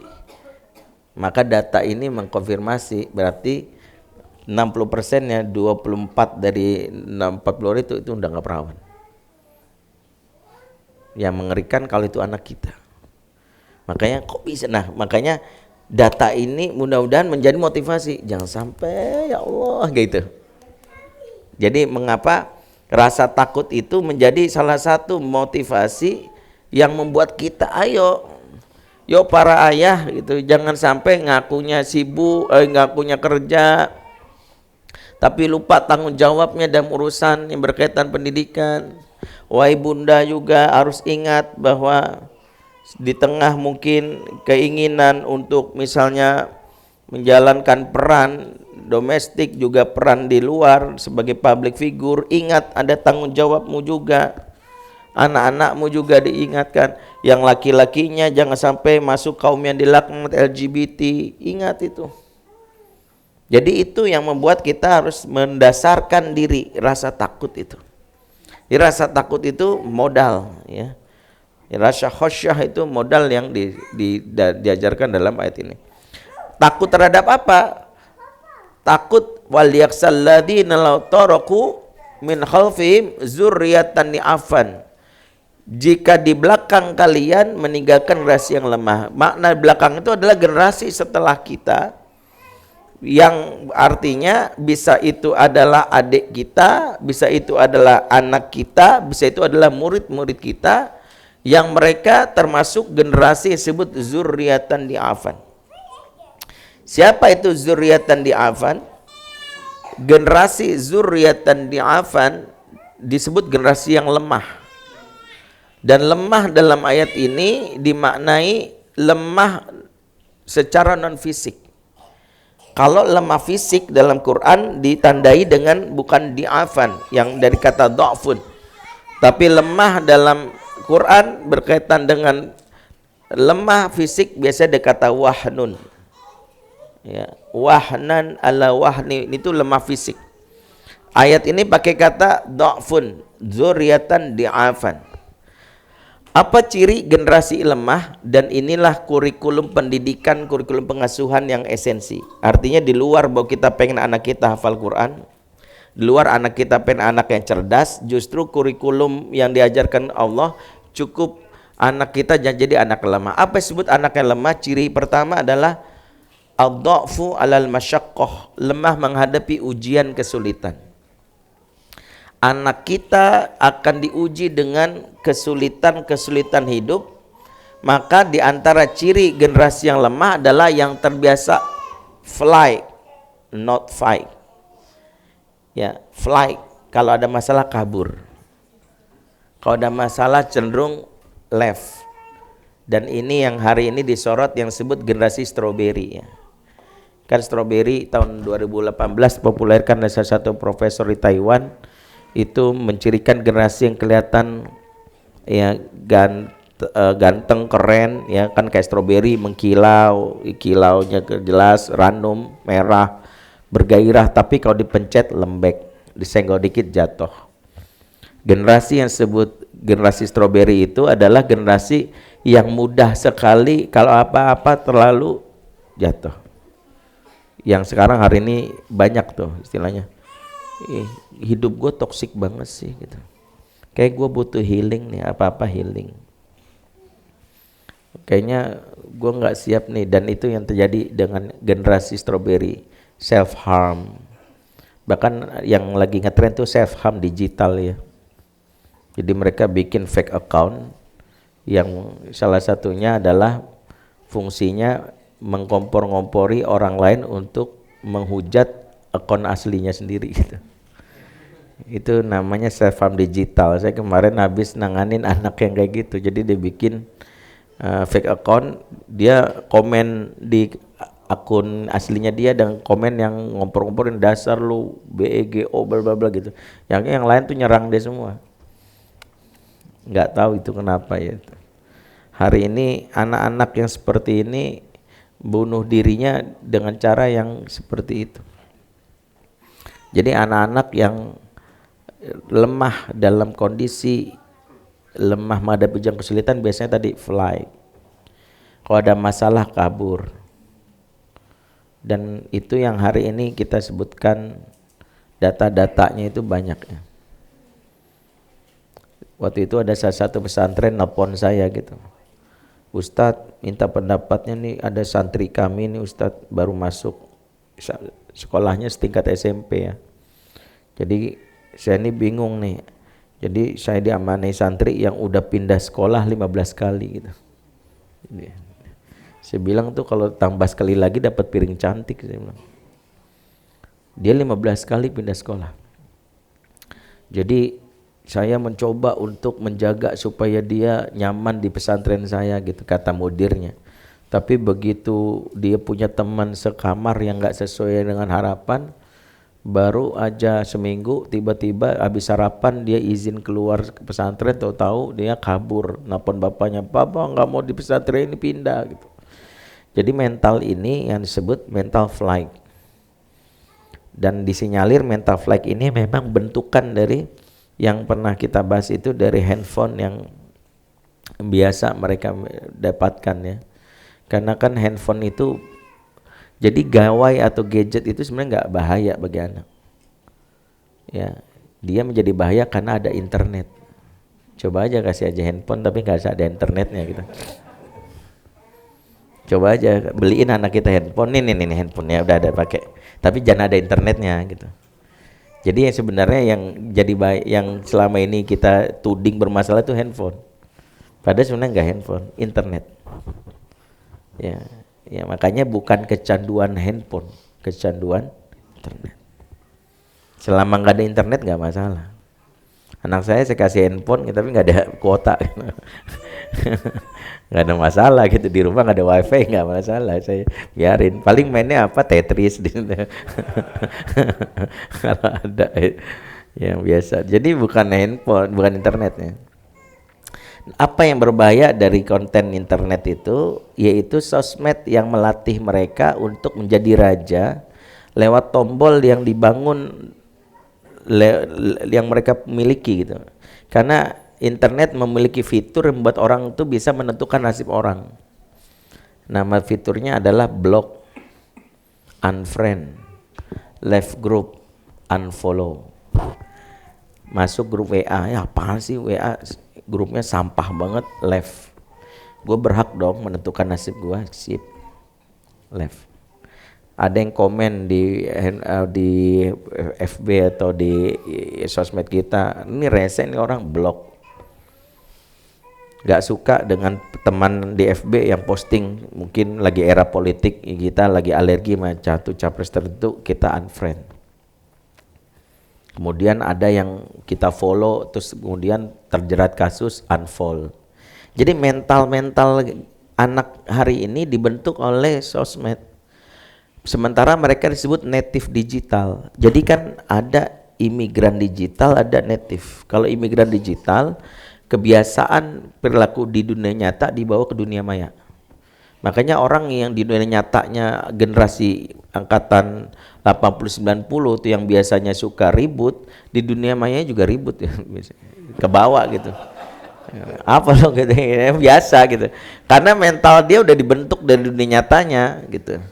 Maka data ini mengkonfirmasi berarti 60%-nya 24 dari 40 itu udah nggak perawan. Yang mengerikan kalau itu anak kita. Makanya kok bisa? Nah makanya data ini mudah-mudahan menjadi motivasi. Jangan sampai ya Allah gitu. Jadi mengapa rasa takut itu menjadi salah satu motivasi yang membuat kita ayo para ayah gitu, jangan sampai ngakunya sibuk, ngakunya kerja, tapi lupa tanggung jawabnya dalam urusan yang berkaitan pendidikan. Wahai bunda juga harus ingat bahwa di tengah mungkin keinginan untuk misalnya menjalankan peran domestik juga peran di luar sebagai public figure, ingat ada tanggung jawabmu juga. Anak-anakmu juga diingatkan, yang laki-lakinya jangan sampai masuk kaum yang dilaknat LGBT, ingat itu. Jadi itu yang membuat kita harus mendasarkan diri, rasa takut itu. Di rasa takut itu modal, ya. Rasa khosyah itu modal yang diajarkan dalam ayat ini. Takut terhadap apa? Takut wal yaksal ladzina law taraku min khalfihim dzurriyyatan ni'afan. Jika di belakang kalian meninggalkan generasi yang lemah. Makna belakang itu adalah generasi setelah kita, yang artinya bisa itu adalah adik kita, bisa itu adalah anak kita, bisa itu adalah murid-murid kita, yang mereka termasuk generasi disebut zurriyatan di'afan. Siapa itu zurriyatan di'afan? Generasi zurriyatan di'afan disebut generasi yang lemah. Dan lemah dalam ayat ini dimaknai lemah secara non fisik. Kalau lemah fisik dalam Quran ditandai dengan bukan di'afan yang dari kata dha'fun, tapi lemah dalam Quran berkaitan dengan lemah fisik biasanya dikata wahnun, ya, wahnan ala wahni, itu lemah fisik. Ayat ini pakai kata dha'fun, dzurriyatan di'afan. Apa ciri generasi lemah? Dan inilah kurikulum pendidikan, kurikulum pengasuhan yang esensi. Artinya di luar bahwa kita pengen anak kita hafal Quran, di luar anak kita pengen anak yang cerdas, justru kurikulum yang diajarkan Allah cukup anak kita jangan jadi anak lemah. Apa disebut anak yang lemah? Ciri pertama adalah ad-dha'fu 'alal masyaqqah, lemah menghadapi ujian kesulitan. Anak kita akan diuji dengan kesulitan-kesulitan hidup, maka di antara ciri generasi yang lemah adalah yang terbiasa fly, not fight. Ya, fly, kalau ada masalah kabur. Kalau ada masalah cenderung left. Dan ini yang hari ini disorot yang disebut generasi strawberry, ya. Kan strawberry tahun 2018 populerkan oleh salah satu profesor di Taiwan, itu mencirikan generasi yang kelihatan ya ganteng, keren, ya kan, kayak stroberi, mengkilau, kilaunya jelas, random, merah, bergairah, tapi kalau dipencet lembek, disenggol dikit jatuh. Generasi yang disebut generasi stroberi itu adalah generasi yang mudah sekali kalau apa-apa terlalu jatuh. Yang sekarang hari ini banyak tuh istilahnya, hidup gue toksik banget sih gitu, kayak gue butuh healing nih, apa-apa healing, kayaknya gue nggak siap nih. Dan itu yang terjadi dengan generasi strawberry, self harm, bahkan yang lagi ngetren tuh self harm digital, ya. Jadi mereka bikin fake account yang salah satunya adalah fungsinya mengkompor-ngompori orang lain untuk menghujat akun aslinya sendiri gitu. Itu namanya self harm digital. Saya kemarin habis nanganin anak yang kayak gitu. Jadi dia bikin fake account, dia komen di akun aslinya dia dan komen yang ngompor-ngomporin, dasar lu BEGO bla bla bla gitu. Yang lain tuh nyerang dia semua. Nggak tahu itu kenapa ya. Hari ini anak-anak yang seperti ini bunuh dirinya dengan cara yang seperti itu. Jadi anak-anak yang lemah dalam kondisi lemah menghadapi ujian kesulitan biasanya tadi fly. Kalau ada masalah kabur. Dan itu yang hari ini kita sebutkan data-datanya itu banyak, ya. Waktu itu ada salah satu pesantren nelpon saya gitu, Ustadz minta pendapatnya nih, ada santri kami nih Ustadz baru masuk sekolahnya setingkat SMP, ya. Jadi saya ini bingung nih. Jadi saya diamanai santri yang udah pindah sekolah 15 kali gitu. Jadi, saya bilang tuh kalau tambah sekali lagi dapat piring cantik, saya bilang. Dia 15 kali pindah sekolah. Jadi saya mencoba untuk menjaga supaya dia nyaman di pesantren saya gitu, kata mudirnya. Tapi begitu dia punya teman sekamar yang nggak sesuai dengan harapan, baru aja seminggu tiba-tiba habis sarapan dia izin keluar ke pesantren, tahu-tahu dia kabur, nelpon bapaknya, papa nggak mau di pesantren ini, pindah gitu. Jadi mental ini yang disebut mental flight, dan disinyalir mental flight ini memang bentukan dari yang pernah kita bahas itu, dari handphone yang biasa mereka dapatkan ya. Karena kan handphone itu jadi gawai atau gadget itu sebenarnya nggak bahaya bagi anak. Ya, dia menjadi bahaya karena ada internet. Coba aja kasih aja handphone tapi nggak ada internetnya gitu. Coba aja beliin anak kita handphone, nih handphonenya udah ada pakai, tapi jangan ada internetnya gitu. Jadi yang sebenarnya yang jadi yang selama ini kita tuding bermasalah itu handphone. Padahal sebenarnya nggak handphone, internet. Ya makanya bukan kecanduan handphone, kecanduan internet. Selama nggak ada internet nggak masalah. Anak saya kasih handphone tapi nggak ada kuota, nggak ada masalah gitu, di rumah nggak ada wifi nggak masalah, saya biarin. Paling mainnya apa, Tetris kalau ada yang biasa. Jadi bukan handphone, bukan internetnya. Apa yang berbahaya dari konten internet itu, yaitu sosmed yang melatih mereka untuk menjadi raja lewat tombol yang dibangun yang mereka miliki gitu. Karena internet memiliki fitur yang membuat orang itu bisa menentukan nasib orang. Nama fiturnya adalah block, unfriend, left group, unfollow. Masuk grup WA, ya apaan sih WA, grupnya sampah banget, left. Gue berhak dong menentukan nasib gue, sip, left. Ada yang komen di FB atau di sosmed kita, ini rese nih orang, blok. Gak suka dengan teman di FB yang posting mungkin lagi era politik, kita lagi alergi sama satu capres tertentu, kita unfriend. Kemudian ada yang kita follow terus kemudian terjerat kasus, unfollow. Jadi mental anak hari ini dibentuk oleh sosmed. Sementara mereka disebut native digital. Jadi kan ada imigran digital, ada native. Kalau imigran digital, kebiasaan perilaku di dunia nyata dibawa ke dunia maya. Makanya orang yang di dunia nyatanya generasi angkatan 80-90 itu yang biasanya suka ribut, di dunia maya juga ribut ya, ke bawah gitu. Apa loh gitu, biasa gitu. Karena mental dia udah dibentuk dari dunia nyatanya gitu.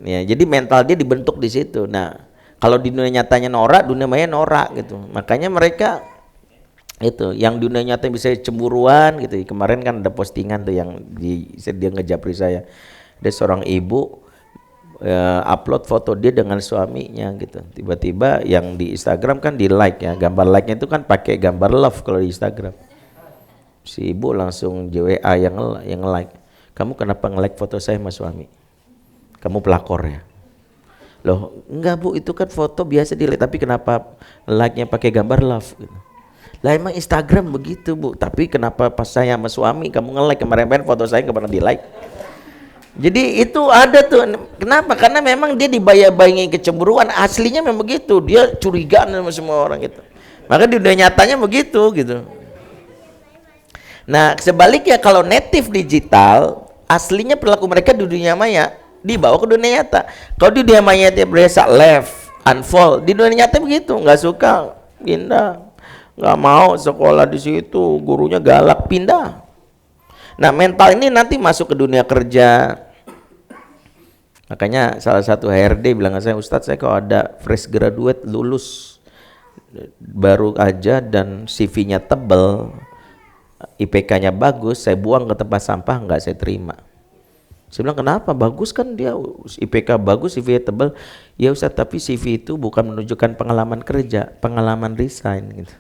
Ya, jadi mental dia dibentuk di situ. Nah, kalau di dunia nyatanya norak, dunia maya norak gitu. Makanya mereka itu yang dunia nyata bisa cemburuan gitu. Kemarin kan ada postingan tuh yang dia ngejapri saya, ada seorang ibu upload foto dia dengan suaminya gitu, tiba-tiba yang di Instagram kan di like ya, gambar like-nya itu kan pakai gambar love kalau di Instagram. Si ibu langsung JWA yang like, kamu kenapa nge-like foto saya sama suami, kamu pelakor ya? Loh enggak bu, itu kan foto biasa di like, tapi kenapa like-nya pakai gambar love gitu. Lah emang Instagram begitu bu, tapi kenapa pas saya sama suami kamu nge-like, kemarin foto saya nggak pernah di like. Jadi itu ada tuh, kenapa? Karena memang dia dibayang-bayangi kecemburuan, aslinya memang begitu, dia curigaan sama semua orang gitu. Maka di dunia nyatanya begitu gitu. Nah sebaliknya kalau native digital, aslinya perilaku mereka di dunia maya dibawa ke dunia nyata. Kalau di dunia maya dia biasa left, unfollow, di dunia nyata begitu, nggak suka, pindah. Nggak mau sekolah di situ, gurunya galak, pindah. Nah mental ini nanti masuk ke dunia kerja. Makanya salah satu HRD bilang ke saya, Ustadz saya kalau ada fresh graduate lulus baru aja dan CV-nya tebel, IPK-nya bagus, saya buang ke tempat sampah, nggak saya terima. Saya bilang kenapa? Bagus kan dia, IPK bagus, CV-nya tebel. Ya Ustadz, tapi CV itu bukan menunjukkan pengalaman kerja, pengalaman resign gitu.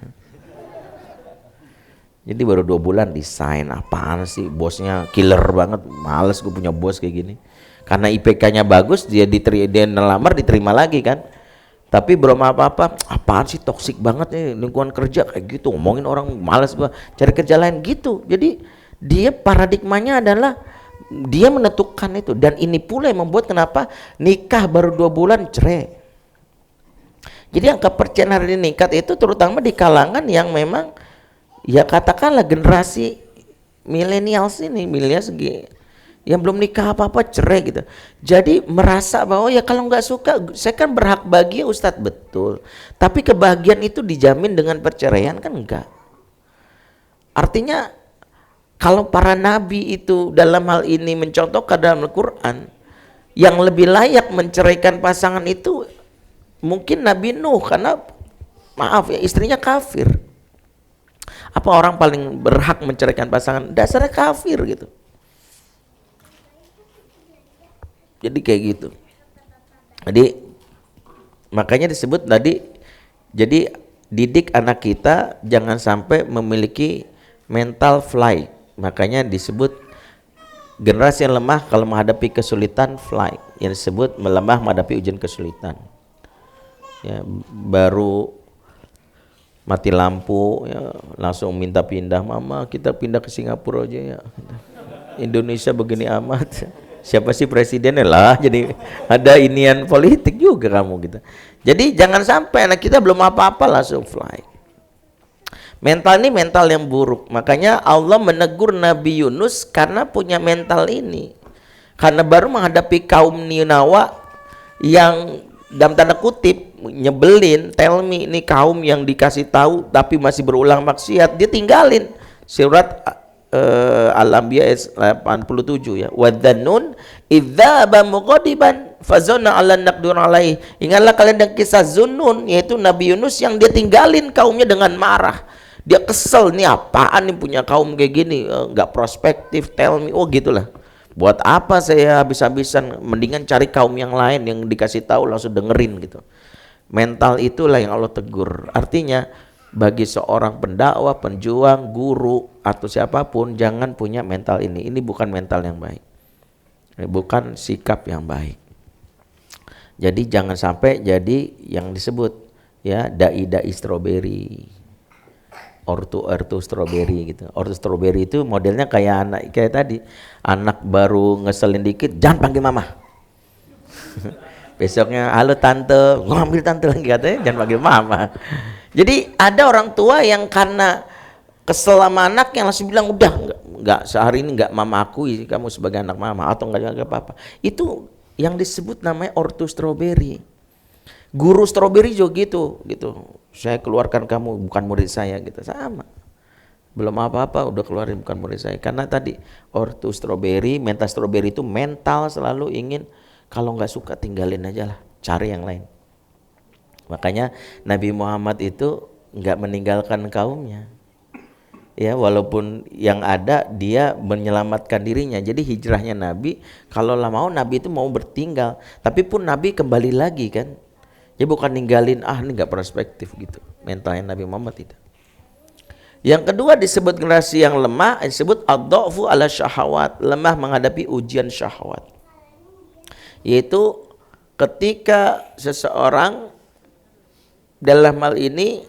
Jadi baru 2 bulan desain, apaan sih, bosnya killer banget, males gue punya bos kayak gini. Karena IPK-nya bagus, dia nelamar diterima lagi kan. Tapi belum apa-apa, apaan sih toksik banget nih lingkungan kerja kayak gitu, ngomongin orang, males gue cari kerja lain gitu. Jadi dia paradigmanya adalah Dia menentukan itu, dan ini pula yang membuat kenapa nikah baru 2 bulan cerai. Jadi angka perceraian hari ini meningkat itu terutama di kalangan yang memang ya katakanlah generasi milenial ini, yang belum nikah apa-apa cerai gitu. Jadi merasa bahwa ya kalau nggak suka saya kan berhak bahagia Ustadz, betul. Tapi kebahagiaan itu dijamin dengan perceraian kan enggak. Artinya kalau para nabi itu dalam hal ini mencontohkan dalam Al-Quran, yang lebih layak menceraikan pasangan itu mungkin Nabi Nuh, karena maaf ya istrinya kafir. Apa orang paling berhak menceraikan pasangan? Dasarnya kafir gitu. Jadi kayak gitu. Jadi makanya disebut tadi, jadi didik anak kita jangan sampai memiliki mental flight. Makanya disebut generasi yang lemah kalau menghadapi kesulitan flight, yang disebut melemah menghadapi ujian kesulitan. Ya, baru mati lampu ya langsung minta pindah, mama kita pindah ke Singapura aja ya, Indonesia begini amat, siapa sih presidennya lah, jadi ada inian politik juga kamu gitu. Jadi jangan sampai anak kita belum apa-apa langsung fly. Mental ini mental yang buruk. Makanya Allah menegur Nabi Yunus karena punya mental ini, karena baru menghadapi kaum Ninawa yang dalam tanda kutip nyebelin. Tell me, ini kaum yang dikasih tahu tapi masih berulang maksiat, dia tinggalin. Surat Al-Anbiya 87 ya. Wadzannun idzaba mughadiban fazanna alla naqdur alaih. Ingatlah kalian dengan kisah Zunnun, yaitu Nabi Yunus yang dia tinggalin kaumnya dengan marah. Dia kesel, nih apaan nih punya kaum kayak gini, nggak prospektif, tell me, oh gitulah. Buat apa saya habis-habisan, mendingan cari kaum yang lain yang dikasih tahu langsung dengerin gitu. Mental itulah yang Allah tegur. Artinya bagi seorang pendakwah, penjuang, guru atau siapapun jangan punya mental ini. Ini bukan mental yang baik, bukan sikap yang baik. Jadi jangan sampai jadi yang disebut ya dai-dai stroberi, ortu strawberry gitu. Ortu strawberry itu modelnya kayak anak kayak tadi, anak baru ngeselin dikit jangan panggil mama. Besoknya halo tante, ngambil tante lagi katanya jangan panggil mama. Jadi ada orang tua yang karena kesel sama anak yang langsung bilang udah enggak sehari ini enggak mama akui kamu sebagai anak mama, atau enggak apa-apa. Itu yang disebut namanya ortu strawberry. Guru strawberry juga gitu. Saya keluarkan kamu, bukan murid saya gitu. Sama. Belum apa-apa udah keluarin bukan murid saya. Karena tadi ortu strawberry, mental strawberry itu mental selalu ingin kalau nggak suka tinggalin aja lah, cari yang lain. Makanya Nabi Muhammad itu nggak meninggalkan kaumnya. Ya, walaupun yang ada dia menyelamatkan dirinya. Jadi hijrahnya Nabi, kalau lah mau Nabi itu mau bertinggal, tapi pun Nabi kembali lagi kan. Ya bukan ninggalin, ini nggak perspektif gitu. Mentalnya Nabi Muhammad tidak. Yang kedua disebut generasi yang lemah, disebut ad-dha'fu ala syahawat, lemah menghadapi ujian syahwat. Yaitu ketika seseorang dalam hal ini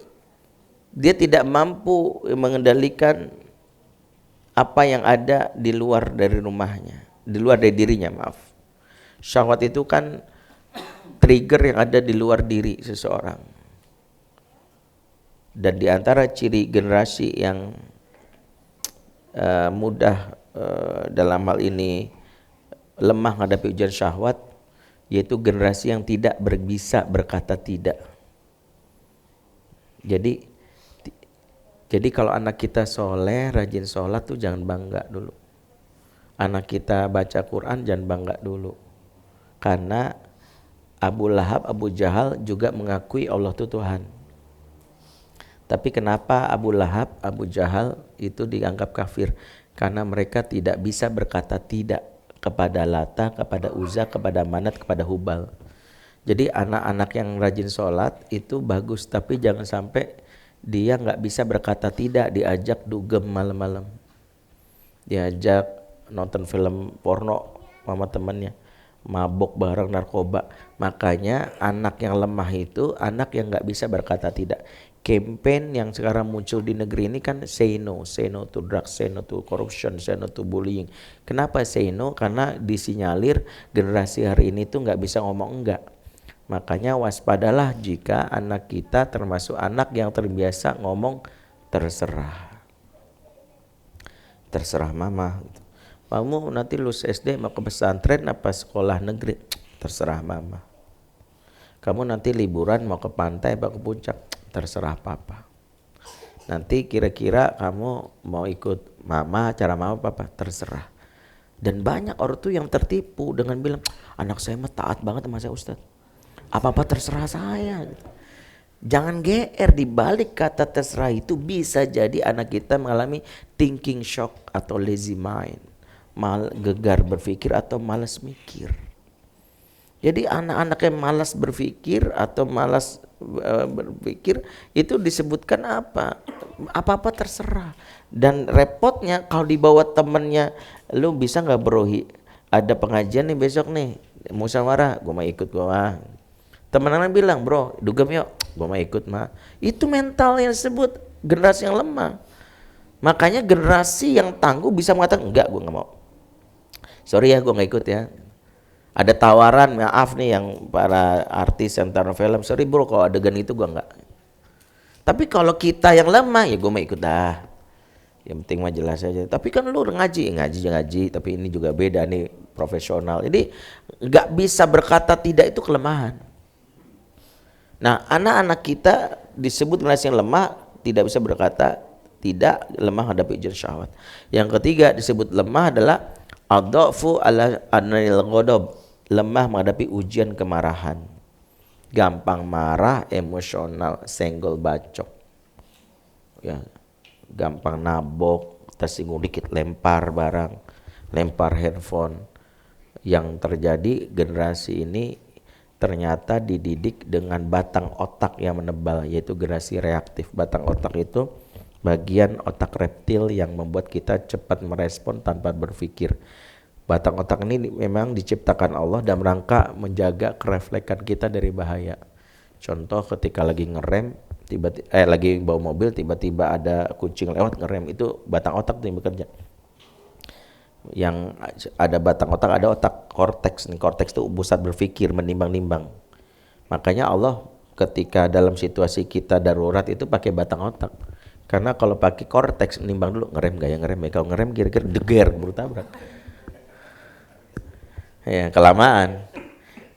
dia tidak mampu mengendalikan apa yang ada di luar dari rumahnya, di luar dari dirinya, maaf. Syahwat itu kan trigger yang ada di luar diri seseorang. Dan di antara ciri generasi yang mudah dalam hal ini lemah menghadapi ujian syahwat, yaitu generasi yang tidak bisa berkata tidak. Jadi kalau anak kita soleh, rajin sholat tuh jangan bangga dulu. Anak kita baca Quran jangan bangga dulu. Karena Abu Lahab, Abu Jahal juga mengakui Allah itu Tuhan. Tapi kenapa Abu Lahab, Abu Jahal itu dianggap kafir? Karena mereka tidak bisa berkata tidak kepada Lata, kepada Uzza, kepada Manat, kepada Hubal. Jadi anak-anak yang rajin sholat itu bagus, tapi jangan sampai dia nggak bisa berkata tidak, diajak dugem malam-malam, diajak nonton film porno sama temannya, mabok bareng, narkoba. Makanya anak yang lemah itu anak yang nggak bisa berkata tidak. campaign yang sekarang muncul di negeri ini kan say no to drugs, say no to corruption, say no to bullying. Kenapa say no? Karena disinyalir generasi hari ini tuh nggak bisa ngomong enggak. Makanya waspadalah jika anak kita termasuk anak yang terbiasa ngomong terserah mama. Kamu nanti lulus SD mau ke pesantren apa sekolah negeri? Terserah mama. Kamu nanti liburan mau ke pantai apa ke puncak? Terserah papa. Nanti kira-kira kamu mau ikut mama, cara mama papa? Terserah. Dan banyak orang tuh yang tertipu dengan bilang, anak saya mah taat banget sama saya Ustadz. Apa-apa terserah saya. Jangan GR, di balik kata terserah itu bisa jadi anak kita mengalami thinking shock atau lazy mind. Gegar berpikir atau malas mikir. Jadi anak-anak yang malas berpikir atau malas berpikir itu disebutkan apa-apa terserah. Dan repotnya kalau dibawa temennya, lu bisa gak bro, ada pengajian nih besok nih, musyawarah, gue mau ikut, gue mah. Temen-temen bilang, bro dugem yuk, gue mau ikut mah. Itu mental yang disebut generasi yang lemah. Makanya generasi yang tangguh bisa mengatakan, enggak gue gak mau, sorry ya gue gak ikut ya. Ada tawaran, maaf nih yang para artis yang taruh film, sorry bro kalau adegan itu gue enggak. Tapi kalau kita yang lemah, ya gue mau ikut dah. Yang penting mah jelas aja. Tapi kan lu ngaji, tapi ini juga beda nih, profesional. Jadi enggak bisa berkata tidak, itu kelemahan. Nah, anak-anak kita disebut generasi yang lemah, tidak bisa berkata tidak, lemah hadapi ujian syahwat. Yang ketiga disebut lemah adalah ad-dha'fu ala anil ghadab, lemah menghadapi ujian kemarahan, gampang marah, emosional, senggol bacok, ya, gampang nabok, tersinggung dikit lempar barang, lempar handphone. Yang terjadi generasi ini ternyata dididik dengan batang otak yang menebal, yaitu generasi reaktif. Batang otak itu bagian otak reptil yang membuat kita cepat merespon tanpa berpikir. Batang otak ini memang diciptakan Allah dalam rangka menjaga kereflekan kita dari bahaya. Contoh ketika lagi ngerem, lagi bawa mobil, tiba-tiba ada kucing lewat, ngerem, itu batang otak yang bekerja. Yang ada batang otak, ada otak korteks. Korteks itu pusat berpikir, menimbang-nimbang. Makanya Allah ketika dalam situasi kita darurat itu pakai batang otak. Karena kalau pakai korteks, nimbang dulu, ngerem gak ya, ngerem ya. Kalau ngerem kira-kira deger, bertabrak. Ya, kelamaan.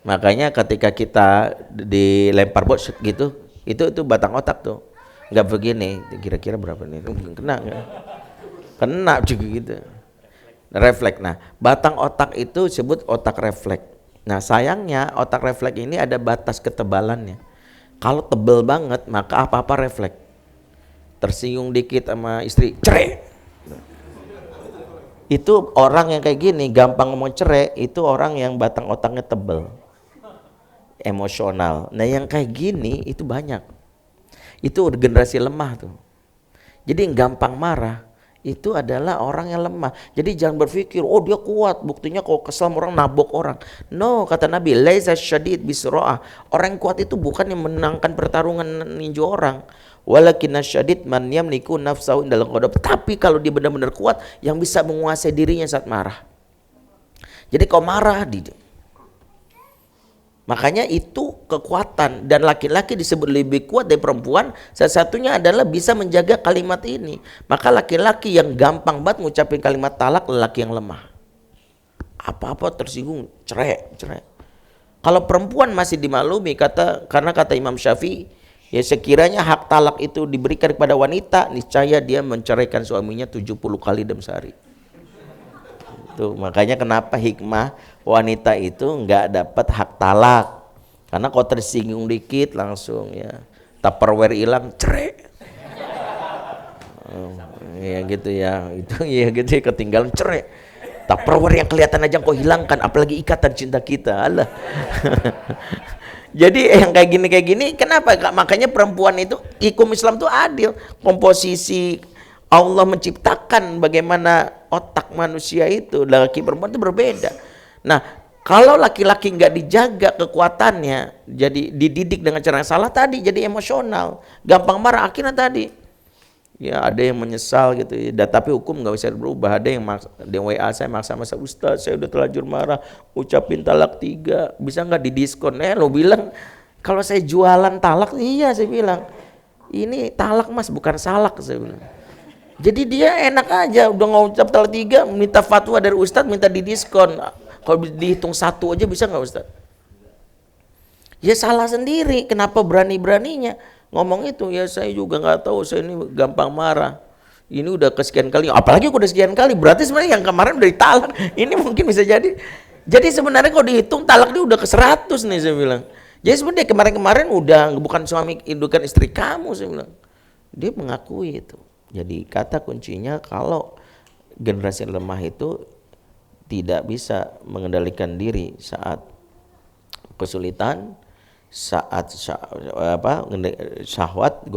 Makanya ketika kita dilempar bot gitu, itu batang otak tuh. Enggak begini, kira-kira berapa nih? Kena juga gitu. Refleks. Nah, batang otak itu disebut otak refleks. Nah, sayangnya otak refleks ini ada batas ketebalannya. Kalau tebel banget, maka apa-apa refleks. Tersinggung dikit sama istri, cerai. Itu orang yang kayak gini, gampang ngomong cerai, itu orang yang batang otaknya tebel, emosional. Nah yang kayak gini itu banyak. Itu generasi lemah tuh. Jadi yang gampang marah itu adalah orang yang lemah. Jadi jangan berpikir, oh dia kuat, buktinya kalau kesel orang nabok orang. No, kata Nabi, laisa syadid bisra'ah. Orang yang kuat itu bukan yang menangkan pertarungan ninju orang. Walakinna syadid man yamliku nafsahu indal ghadab. Tapi kalau dia benar-benar kuat, yang bisa menguasai dirinya saat marah. Jadi kalau marah, makanya itu kekuatan. Dan laki-laki disebut lebih kuat dari perempuan, salah satunya adalah bisa menjaga kalimat ini. Maka laki-laki yang gampang banget ngucapin kalimat talak, lelaki yang lemah. Apa-apa tersinggung, cerai. Kalau perempuan masih dimaklumi, karena kata Imam Syafi'i, ya sekiranya hak talak itu diberikan kepada wanita, niscaya dia menceraikan suaminya 70 kali dalam sehari. Tuh, makanya kenapa hikmah wanita itu enggak dapat hak talak. Karena kalau tersinggung dikit langsung ya Tupperware hilang, cerai. Ya gitu ya, itu ya gitu ya, ketinggalan cerai. Tupperware yang kelihatan aja kok hilangkan, apalagi ikatan cinta kita. Alah. Jadi yang kayak gini, kenapa? Makanya perempuan itu, hukum Islam itu adil. Komposisi Allah menciptakan bagaimana otak manusia itu, laki perempuan itu berbeda. Nah, Kalau laki-laki nggak dijaga kekuatannya, jadi dididik dengan cara yang salah tadi, jadi emosional, gampang marah, akhirnya tadi ya ada yang menyesal gitu ya. Tapi hukum nggak bisa berubah. Ada yang di WA saya maksa Ustaz, saya udah terlanjur marah, ucapin talak 3, bisa nggak didiskon? Lo bilang kalau saya jualan talak, iya saya bilang ini talak mas bukan salak, saya bilang. Jadi dia enak aja udah ngucap talak 3, minta fatwa dari Ustaz, minta didiskon. Kalau dihitung 1 aja bisa nggak Ustaz? Ya salah sendiri. Kenapa berani-beraninya ngomong itu? Ya saya juga nggak tahu. Saya ini gampang marah. Ini udah kesekian kali. Apalagi udah sekian kali. Berarti sebenarnya yang kemarin udah ditalak. Ini mungkin bisa jadi. Jadi sebenarnya kalau dihitung talak dia udah ke 100 nih saya bilang. Jadi sebenarnya kemarin-kemarin udah bukan suami, bukan istri kamu saya bilang. Dia mengakui itu. Jadi kata kuncinya kalau generasi lemah itu tidak bisa mengendalikan diri saat kesulitan, saat syahwat,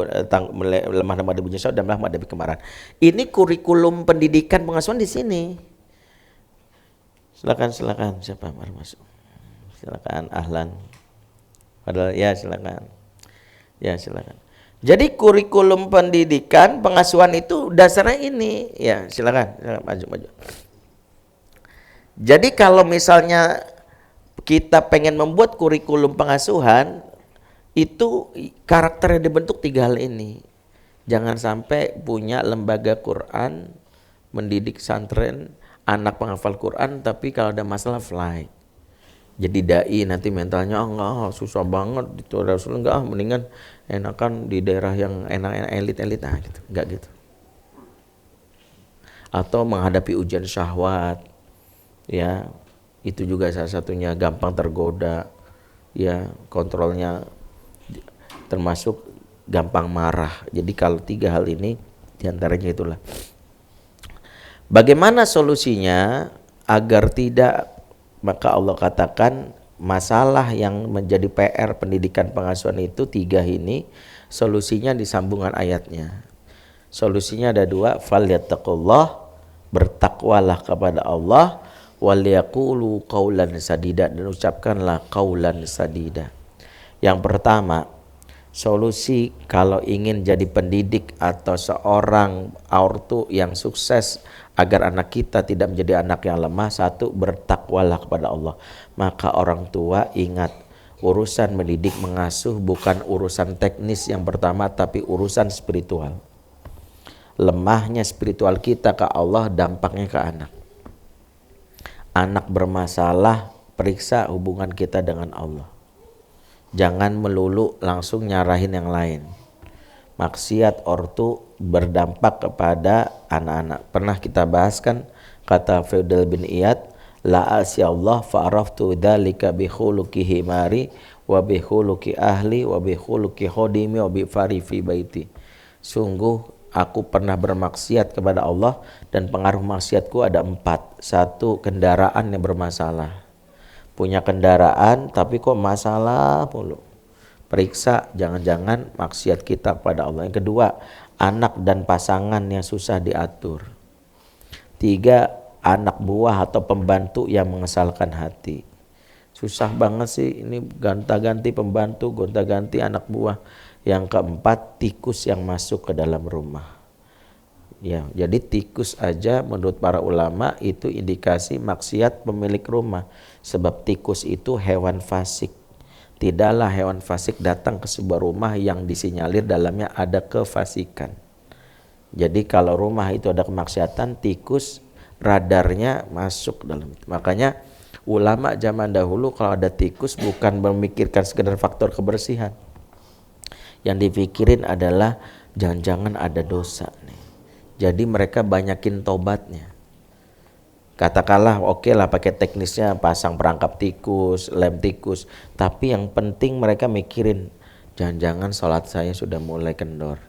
lemah menghadapi syahwat dan lemah menghadapi kemarahan. Ini kurikulum pendidikan pengasuhan di sini. Silakan siapa yang mau masuk? Silakan Ahlan. Padahal ya silakan. Ya silakan. Jadi kurikulum pendidikan pengasuhan itu dasarnya ini. Ya silakan maju. Jadi kalau misalnya kita pengen membuat kurikulum pengasuhan, itu karakternya dibentuk 3 hal ini. Jangan sampai punya lembaga Quran, mendidik santren, anak penghafal Quran, tapi kalau ada masalah fly. Jadi dai nanti mentalnya enggak, susah banget itu Rasul, enggak, mendingan enakan di daerah yang enak elit-elit gitu, enggak gitu. Atau menghadapi ujian syahwat, ya itu juga salah satunya gampang tergoda, ya kontrolnya termasuk gampang marah. Jadi kalau 3 hal ini diantaranya itulah. Bagaimana solusinya agar tidak? Maka Allah katakan masalah yang menjadi PR pendidikan pengasuhan itu 3 ini, solusinya di sambungan ayatnya. Solusinya ada 2, falyattaqullah, bertakwalah kepada Allah, waliyaqulu qaulan sadida, dan ucapkanlah qaulan sadida. Yang pertama, solusi kalau ingin jadi pendidik atau seorang ortu yang sukses agar anak kita tidak menjadi anak yang lemah, 1, bertakwalah kepada Allah. Maka orang tua ingat, urusan mendidik mengasuh bukan urusan teknis yang pertama, tapi urusan spiritual. Lemahnya spiritual kita ke Allah, dampaknya ke anak. Anak bermasalah, periksa hubungan kita dengan Allah. Jangan melulu langsung nyarahin yang lain. Maksiat ortu berdampak kepada anak-anak. Pernah kita bahas kan, kata Fudayl bin Iyad, la asyallah fa'araftu dzalika bi khuluqi himari wa bi khuluqi ahli wa bi khuluqi khodimi wa bi fari fi baiti. Sungguh aku pernah bermaksiat kepada Allah dan pengaruh maksiatku ada 4. 1, kendaraan yang bermasalah. Punya kendaraan tapi kok masalah mulu. Periksa, jangan-jangan maksiat kita kepada Allah. Yang kedua, anak dan pasangan yang susah diatur. 3, anak buah atau pembantu yang mengesalkan hati. Susah banget sih ini, gonta-ganti pembantu, gonta-ganti anak buah. Yang keempat, tikus yang masuk ke dalam rumah. Ya, jadi tikus aja menurut para ulama itu indikasi maksiat pemilik rumah. Sebab tikus itu hewan fasik. Tidaklah hewan fasik datang ke sebuah rumah yang disinyalir dalamnya ada kefasikan. Jadi kalau rumah itu ada kemaksiatan, tikus radarnya masuk dalam itu. Makanya ulama zaman dahulu kalau ada tikus bukan memikirkan sekedar faktor kebersihan. Yang dipikirin adalah jangan-jangan ada dosa nih. Jadi mereka banyakin tobatnya. Katakanlah oke lah pakai teknisnya pasang perangkap tikus, lem tikus. Tapi yang penting mereka mikirin, jangan-jangan sholat saya sudah mulai kendor.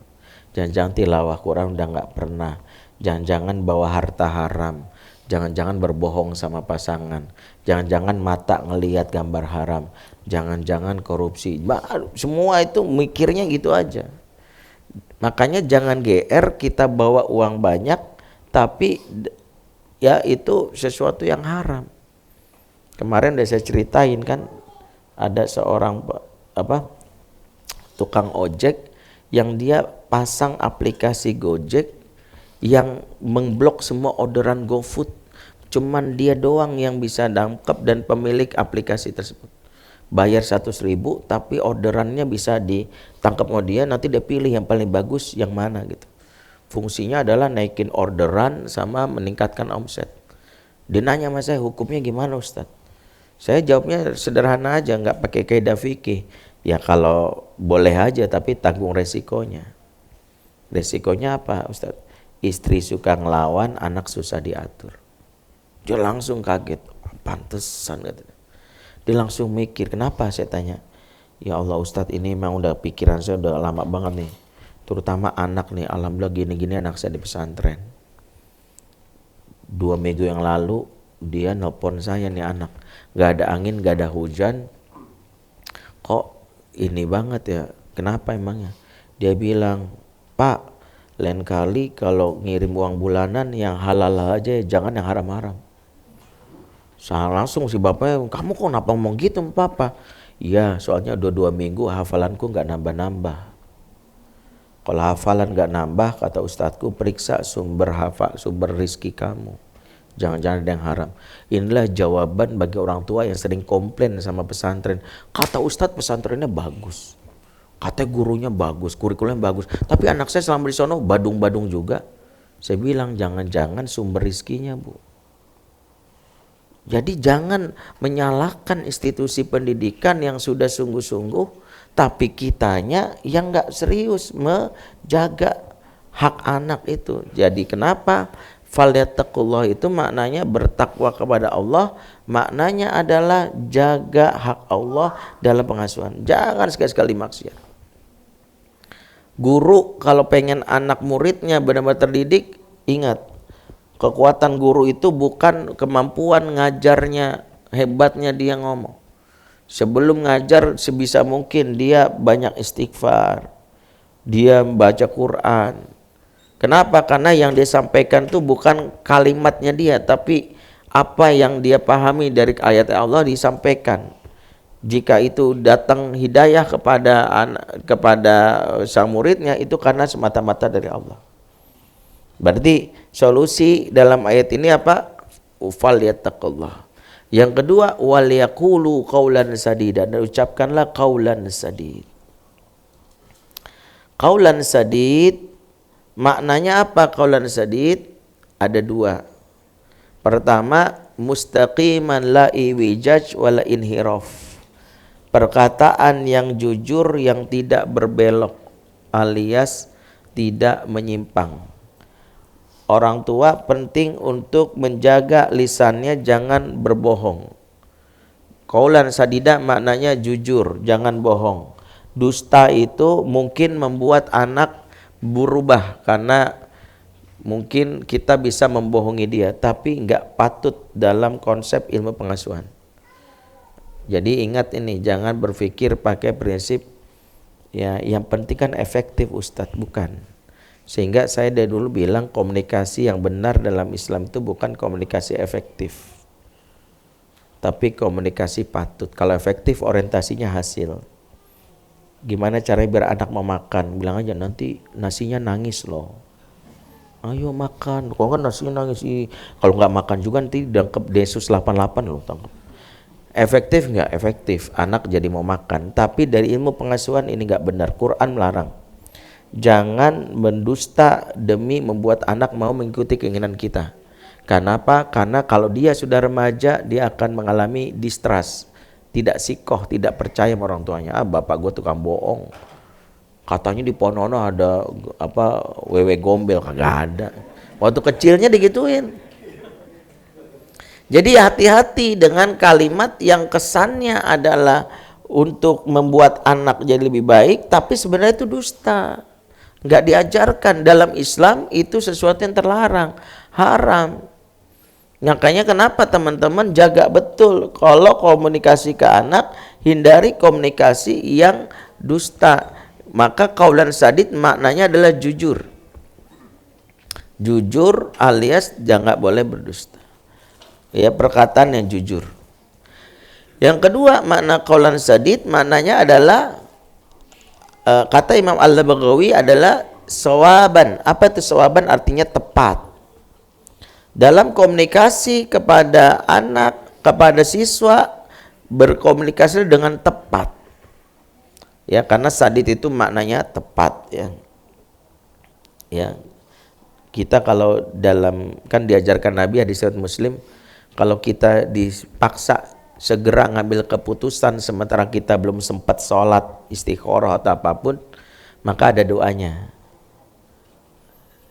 Jangan-jangan tilawah Quran udah gak pernah. Jangan-jangan bawa harta haram. Jangan-jangan berbohong sama pasangan. Jangan-jangan mata ngelihat gambar haram. Jangan-jangan korupsi. Semua itu mikirnya gitu aja. Makanya jangan GR kita bawa uang banyak tapi ya itu sesuatu yang haram. Kemarin udah saya ceritain kan, ada seorang tukang ojek yang dia pasang aplikasi Gojek yang memblok semua orderan GoFood. Cuman dia doang yang bisa nangkep dan pemilik aplikasi tersebut. Bayar 100.000 tapi orderannya bisa ditangkap sama dia, nanti dia pilih yang paling bagus yang mana gitu. Fungsinya adalah naikin orderan sama meningkatkan omset. Dia nanya sama saya, hukumnya gimana Ustaz? Saya jawabnya sederhana aja, nggak pakai kaidah fikih. Ya kalau boleh aja tapi tanggung resikonya. Resikonya apa Ustaz? Istri suka ngelawan, anak susah diatur. Dia langsung kaget, pantesan gitu. Dia langsung mikir, kenapa saya tanya? Ya Allah Ustadz, ini memang udah pikiran saya udah lama banget nih. Terutama anak nih, alhamdulillah gini-gini anak saya di pesantren. 2 minggu yang lalu dia nelpon saya nih anak. Gak ada angin, gak ada hujan. Kok ini banget ya, kenapa emangnya? Dia bilang, Pak, lain kali kalau ngirim uang bulanan yang halal aja, jangan yang haram-haram. Saya langsung si bapaknya, kamu kok kenapa ngomong gitu papa? Iya, soalnya udah 2 minggu hafalanku nggak nambah-nambah. Kalau hafalan nggak nambah, kata ustadzku, periksa sumber rizki kamu. Jangan-jangan ada yang haram. Inilah jawaban bagi orang tua yang sering komplain sama pesantren. Kata ustadz pesantrennya bagus, kata gurunya bagus, kurikulumnya bagus. Tapi anak saya selama di sono badung-badung juga. Saya bilang jangan-jangan sumber rizkinya bu. Jadi jangan menyalahkan institusi pendidikan yang sudah sungguh-sungguh, tapi kitanya yang nggak serius menjaga hak anak itu. Jadi kenapa? Falyattaqullah itu maknanya bertakwa kepada Allah, maknanya adalah jaga hak Allah dalam pengasuhan. Jangan sekali-sekali maksiat. Guru kalau pengen anak muridnya benar-benar terdidik, ingat, kekuatan guru itu bukan kemampuan ngajarnya, hebatnya dia ngomong. Sebelum ngajar sebisa mungkin dia banyak istighfar, dia baca Quran. Kenapa? Karena yang dia sampaikan itu bukan kalimatnya dia, tapi apa yang dia pahami dari ayat Allah disampaikan. Jika itu datang hidayah kepada sang muridnya, itu karena semata-mata dari Allah. Berarti solusi dalam ayat ini apa? Falyattaqullah. Yang kedua, waliyaqulu qaulan sadida, dan ucapkanlah qaulan sadid. Qaulan sadid maknanya apa? Qaulan sadid ada 2. Pertama, mustaqiman la iwijaj wala inhiraf. Perkataan yang jujur yang tidak berbelok alias tidak menyimpang. Orang tua penting untuk menjaga lisannya jangan berbohong. Qaulan sadida maknanya jujur, jangan bohong. Dusta itu mungkin membuat anak berubah karena mungkin kita bisa membohongi dia, tapi enggak patut dalam konsep ilmu pengasuhan. Jadi ingat ini, jangan berpikir pakai prinsip ya yang penting kan efektif Ustadz, bukan. Sehingga saya dari dulu bilang komunikasi yang benar dalam Islam itu bukan komunikasi efektif, tapi komunikasi patut. Kalau efektif orientasinya hasil. Gimana caranya biar anak mau makan? Bilang aja nanti nasinya nangis loh. Ayo makan. Kalau kan nasinya nangis sih. Kalau nggak makan juga nanti dangkep Densus 88 loh. Tangkap. Efektif nggak? Efektif. Anak jadi mau makan. Tapi dari ilmu pengasuhan ini nggak benar. Quran melarang. Jangan mendusta demi membuat anak mau mengikuti keinginan kita. Kenapa? Karena kalau dia sudah remaja, dia akan mengalami distrust, tidak sikoh, tidak percaya sama orang tuanya. Bapak gue tukang bohong. Katanya di Ponono ada wewe gombel, kagak ada. Waktu kecilnya digituin. Jadi hati-hati dengan kalimat yang kesannya adalah untuk membuat anak jadi lebih baik, tapi sebenarnya itu dusta. Nggak diajarkan dalam Islam, itu sesuatu yang terlarang, haram. Makanya kenapa teman-teman jaga betul kalau komunikasi ke anak, hindari komunikasi yang dusta. Maka qaulan sadid maknanya adalah jujur. Jujur alias jangan boleh berdusta. Ya, perkataan yang jujur. Yang kedua, makna qaulan sadid maknanya adalah kata Imam Al-Baghawi adalah sawaban. Apa itu sawaban? Artinya tepat. Dalam komunikasi kepada anak, kepada siswa, berkomunikasi dengan tepat. Ya, karena sadid itu maknanya tepat ya. Ya. Kita kalau dalam kan diajarkan Nabi hadis riwayat Muslim, kalau kita dipaksa segera ngambil keputusan sementara kita belum sempat sholat, istikharah atau apapun, maka ada doanya.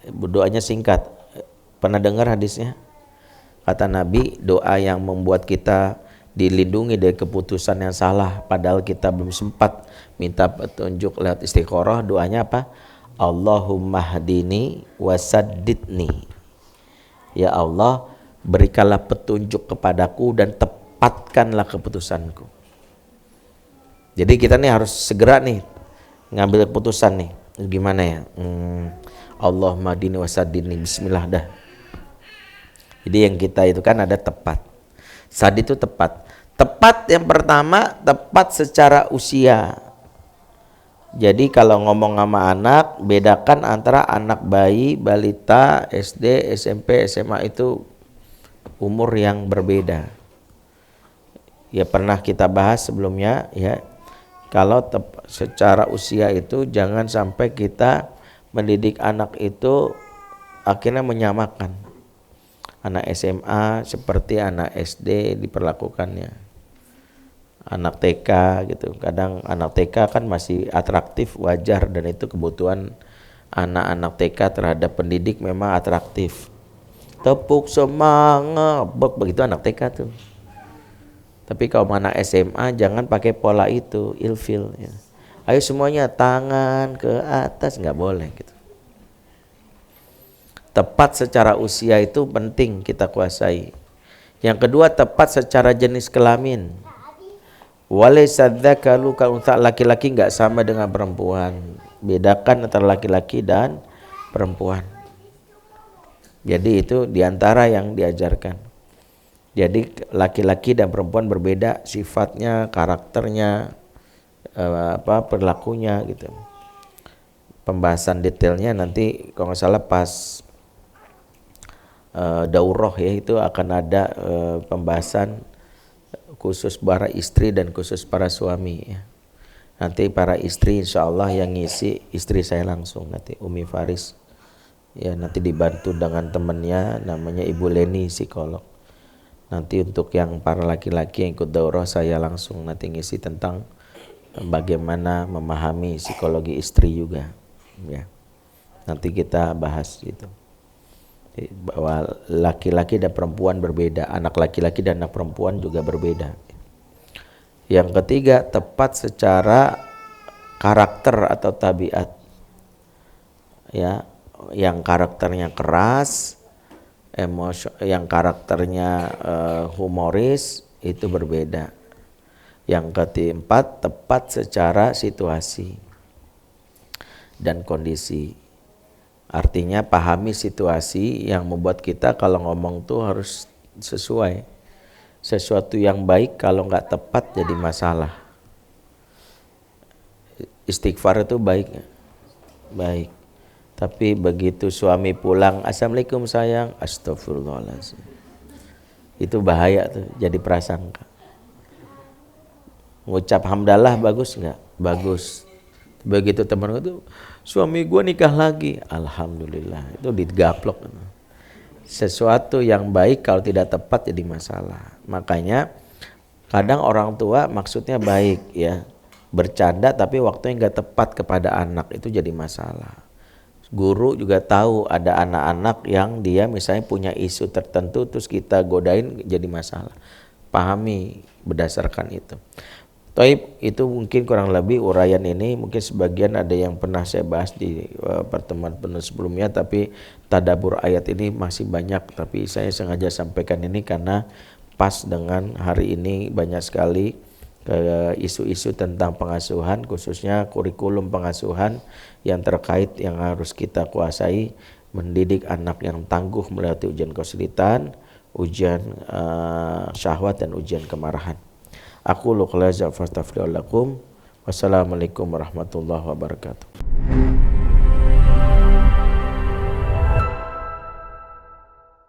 Doanya singkat. Pernah dengar hadisnya? Kata Nabi, doa yang membuat kita dilindungi dari keputusan yang salah padahal kita belum sempat minta petunjuk lewat istikharah, doanya apa? Allahumma hdini wasaddidni. Ya Allah, berikanlah petunjuk kepadaku dan tepatkanlah keputusanku. Jadi kita nih harus segera nih ngambil keputusan nih. Gimana ya? Allahumma hdini wasaddidni, bismillah dah. Jadi yang kita itu kan ada tepat. Sadid itu tepat. Tepat yang pertama, tepat secara usia. Jadi kalau ngomong sama anak, bedakan antara anak bayi, balita, SD, SMP, SMA itu umur yang berbeda. Ya pernah kita bahas sebelumnya ya. Kalau secara usia itu jangan sampai kita mendidik anak itu akhirnya menyamakan. Anak SMA seperti anak SD diperlakukannya. Anak TK gitu, kadang anak TK kan masih atraktif, wajar, dan itu kebutuhan anak-anak TK terhadap pendidik memang atraktif. Tepuk semangat, begitu anak TK tuh. Tapi kalau anak SMA jangan pakai pola itu, ilfil ya. Ayo semuanya tangan ke atas, nggak boleh gitu. Tepat secara usia itu penting kita kuasai. Yang kedua, tepat secara jenis kelamin. Walaysa dzakaru kal-untha, laki-laki enggak sama dengan perempuan. Bedakan antara laki-laki dan perempuan. Jadi itu diantara yang diajarkan. Jadi laki-laki dan perempuan berbeda sifatnya, karakternya, perilakunya gitu. Pembahasan detailnya nanti kalau nggak salah pas daurah ya, itu akan ada pembahasan khusus para istri dan khusus para suami ya. Nanti para istri insya Allah yang ngisi istri saya langsung nanti, Umi Faris ya, nanti dibantu dengan temannya namanya Ibu Leni, psikolog. Nanti untuk yang para laki-laki yang ikut daurah, saya langsung nanti ngisi tentang bagaimana memahami psikologi istri juga ya. Nanti kita bahas itu, bahwa laki-laki dan perempuan berbeda, anak laki-laki dan anak perempuan juga berbeda. Yang ketiga, tepat secara karakter atau tabiat ya, yang karakternya keras, yang karakternya humoris itu berbeda. Yang keempat, tepat secara situasi dan kondisi. Artinya pahami situasi yang membuat kita kalau ngomong tuh harus sesuai. Sesuatu yang baik kalau nggak tepat jadi masalah. Istighfar itu baik, baik. Tapi begitu suami pulang, assalamualaikum sayang, astagfirullahaladzim. Itu bahaya tuh, jadi prasangka. Ngucap hamdalah bagus nggak? Bagus. Begitu teman itu, suami gue nikah lagi, alhamdulillah, itu digaplok. Sesuatu yang baik kalau tidak tepat jadi masalah. Makanya kadang orang tua maksudnya baik ya, bercanda tapi waktunya nggak tepat kepada anak, itu jadi masalah. Guru juga tahu ada anak-anak yang dia misalnya punya isu tertentu terus kita godain jadi masalah. Pahami berdasarkan itu. Taib, itu mungkin kurang lebih uraian ini, mungkin sebagian ada yang pernah saya bahas di pertemuan sebelumnya, tapi tadabbur ayat ini masih banyak, tapi saya sengaja sampaikan ini karena pas dengan hari ini banyak sekali isu-isu tentang pengasuhan, khususnya kurikulum pengasuhan yang terkait yang harus kita kuasai, mendidik anak yang tangguh melewati ujian kesulitan, ujian syahwat dan ujian kemarahan. Aku lu qala fastaghfirullakum. Wassalamualaikum warahmatullahi wabarakatuh.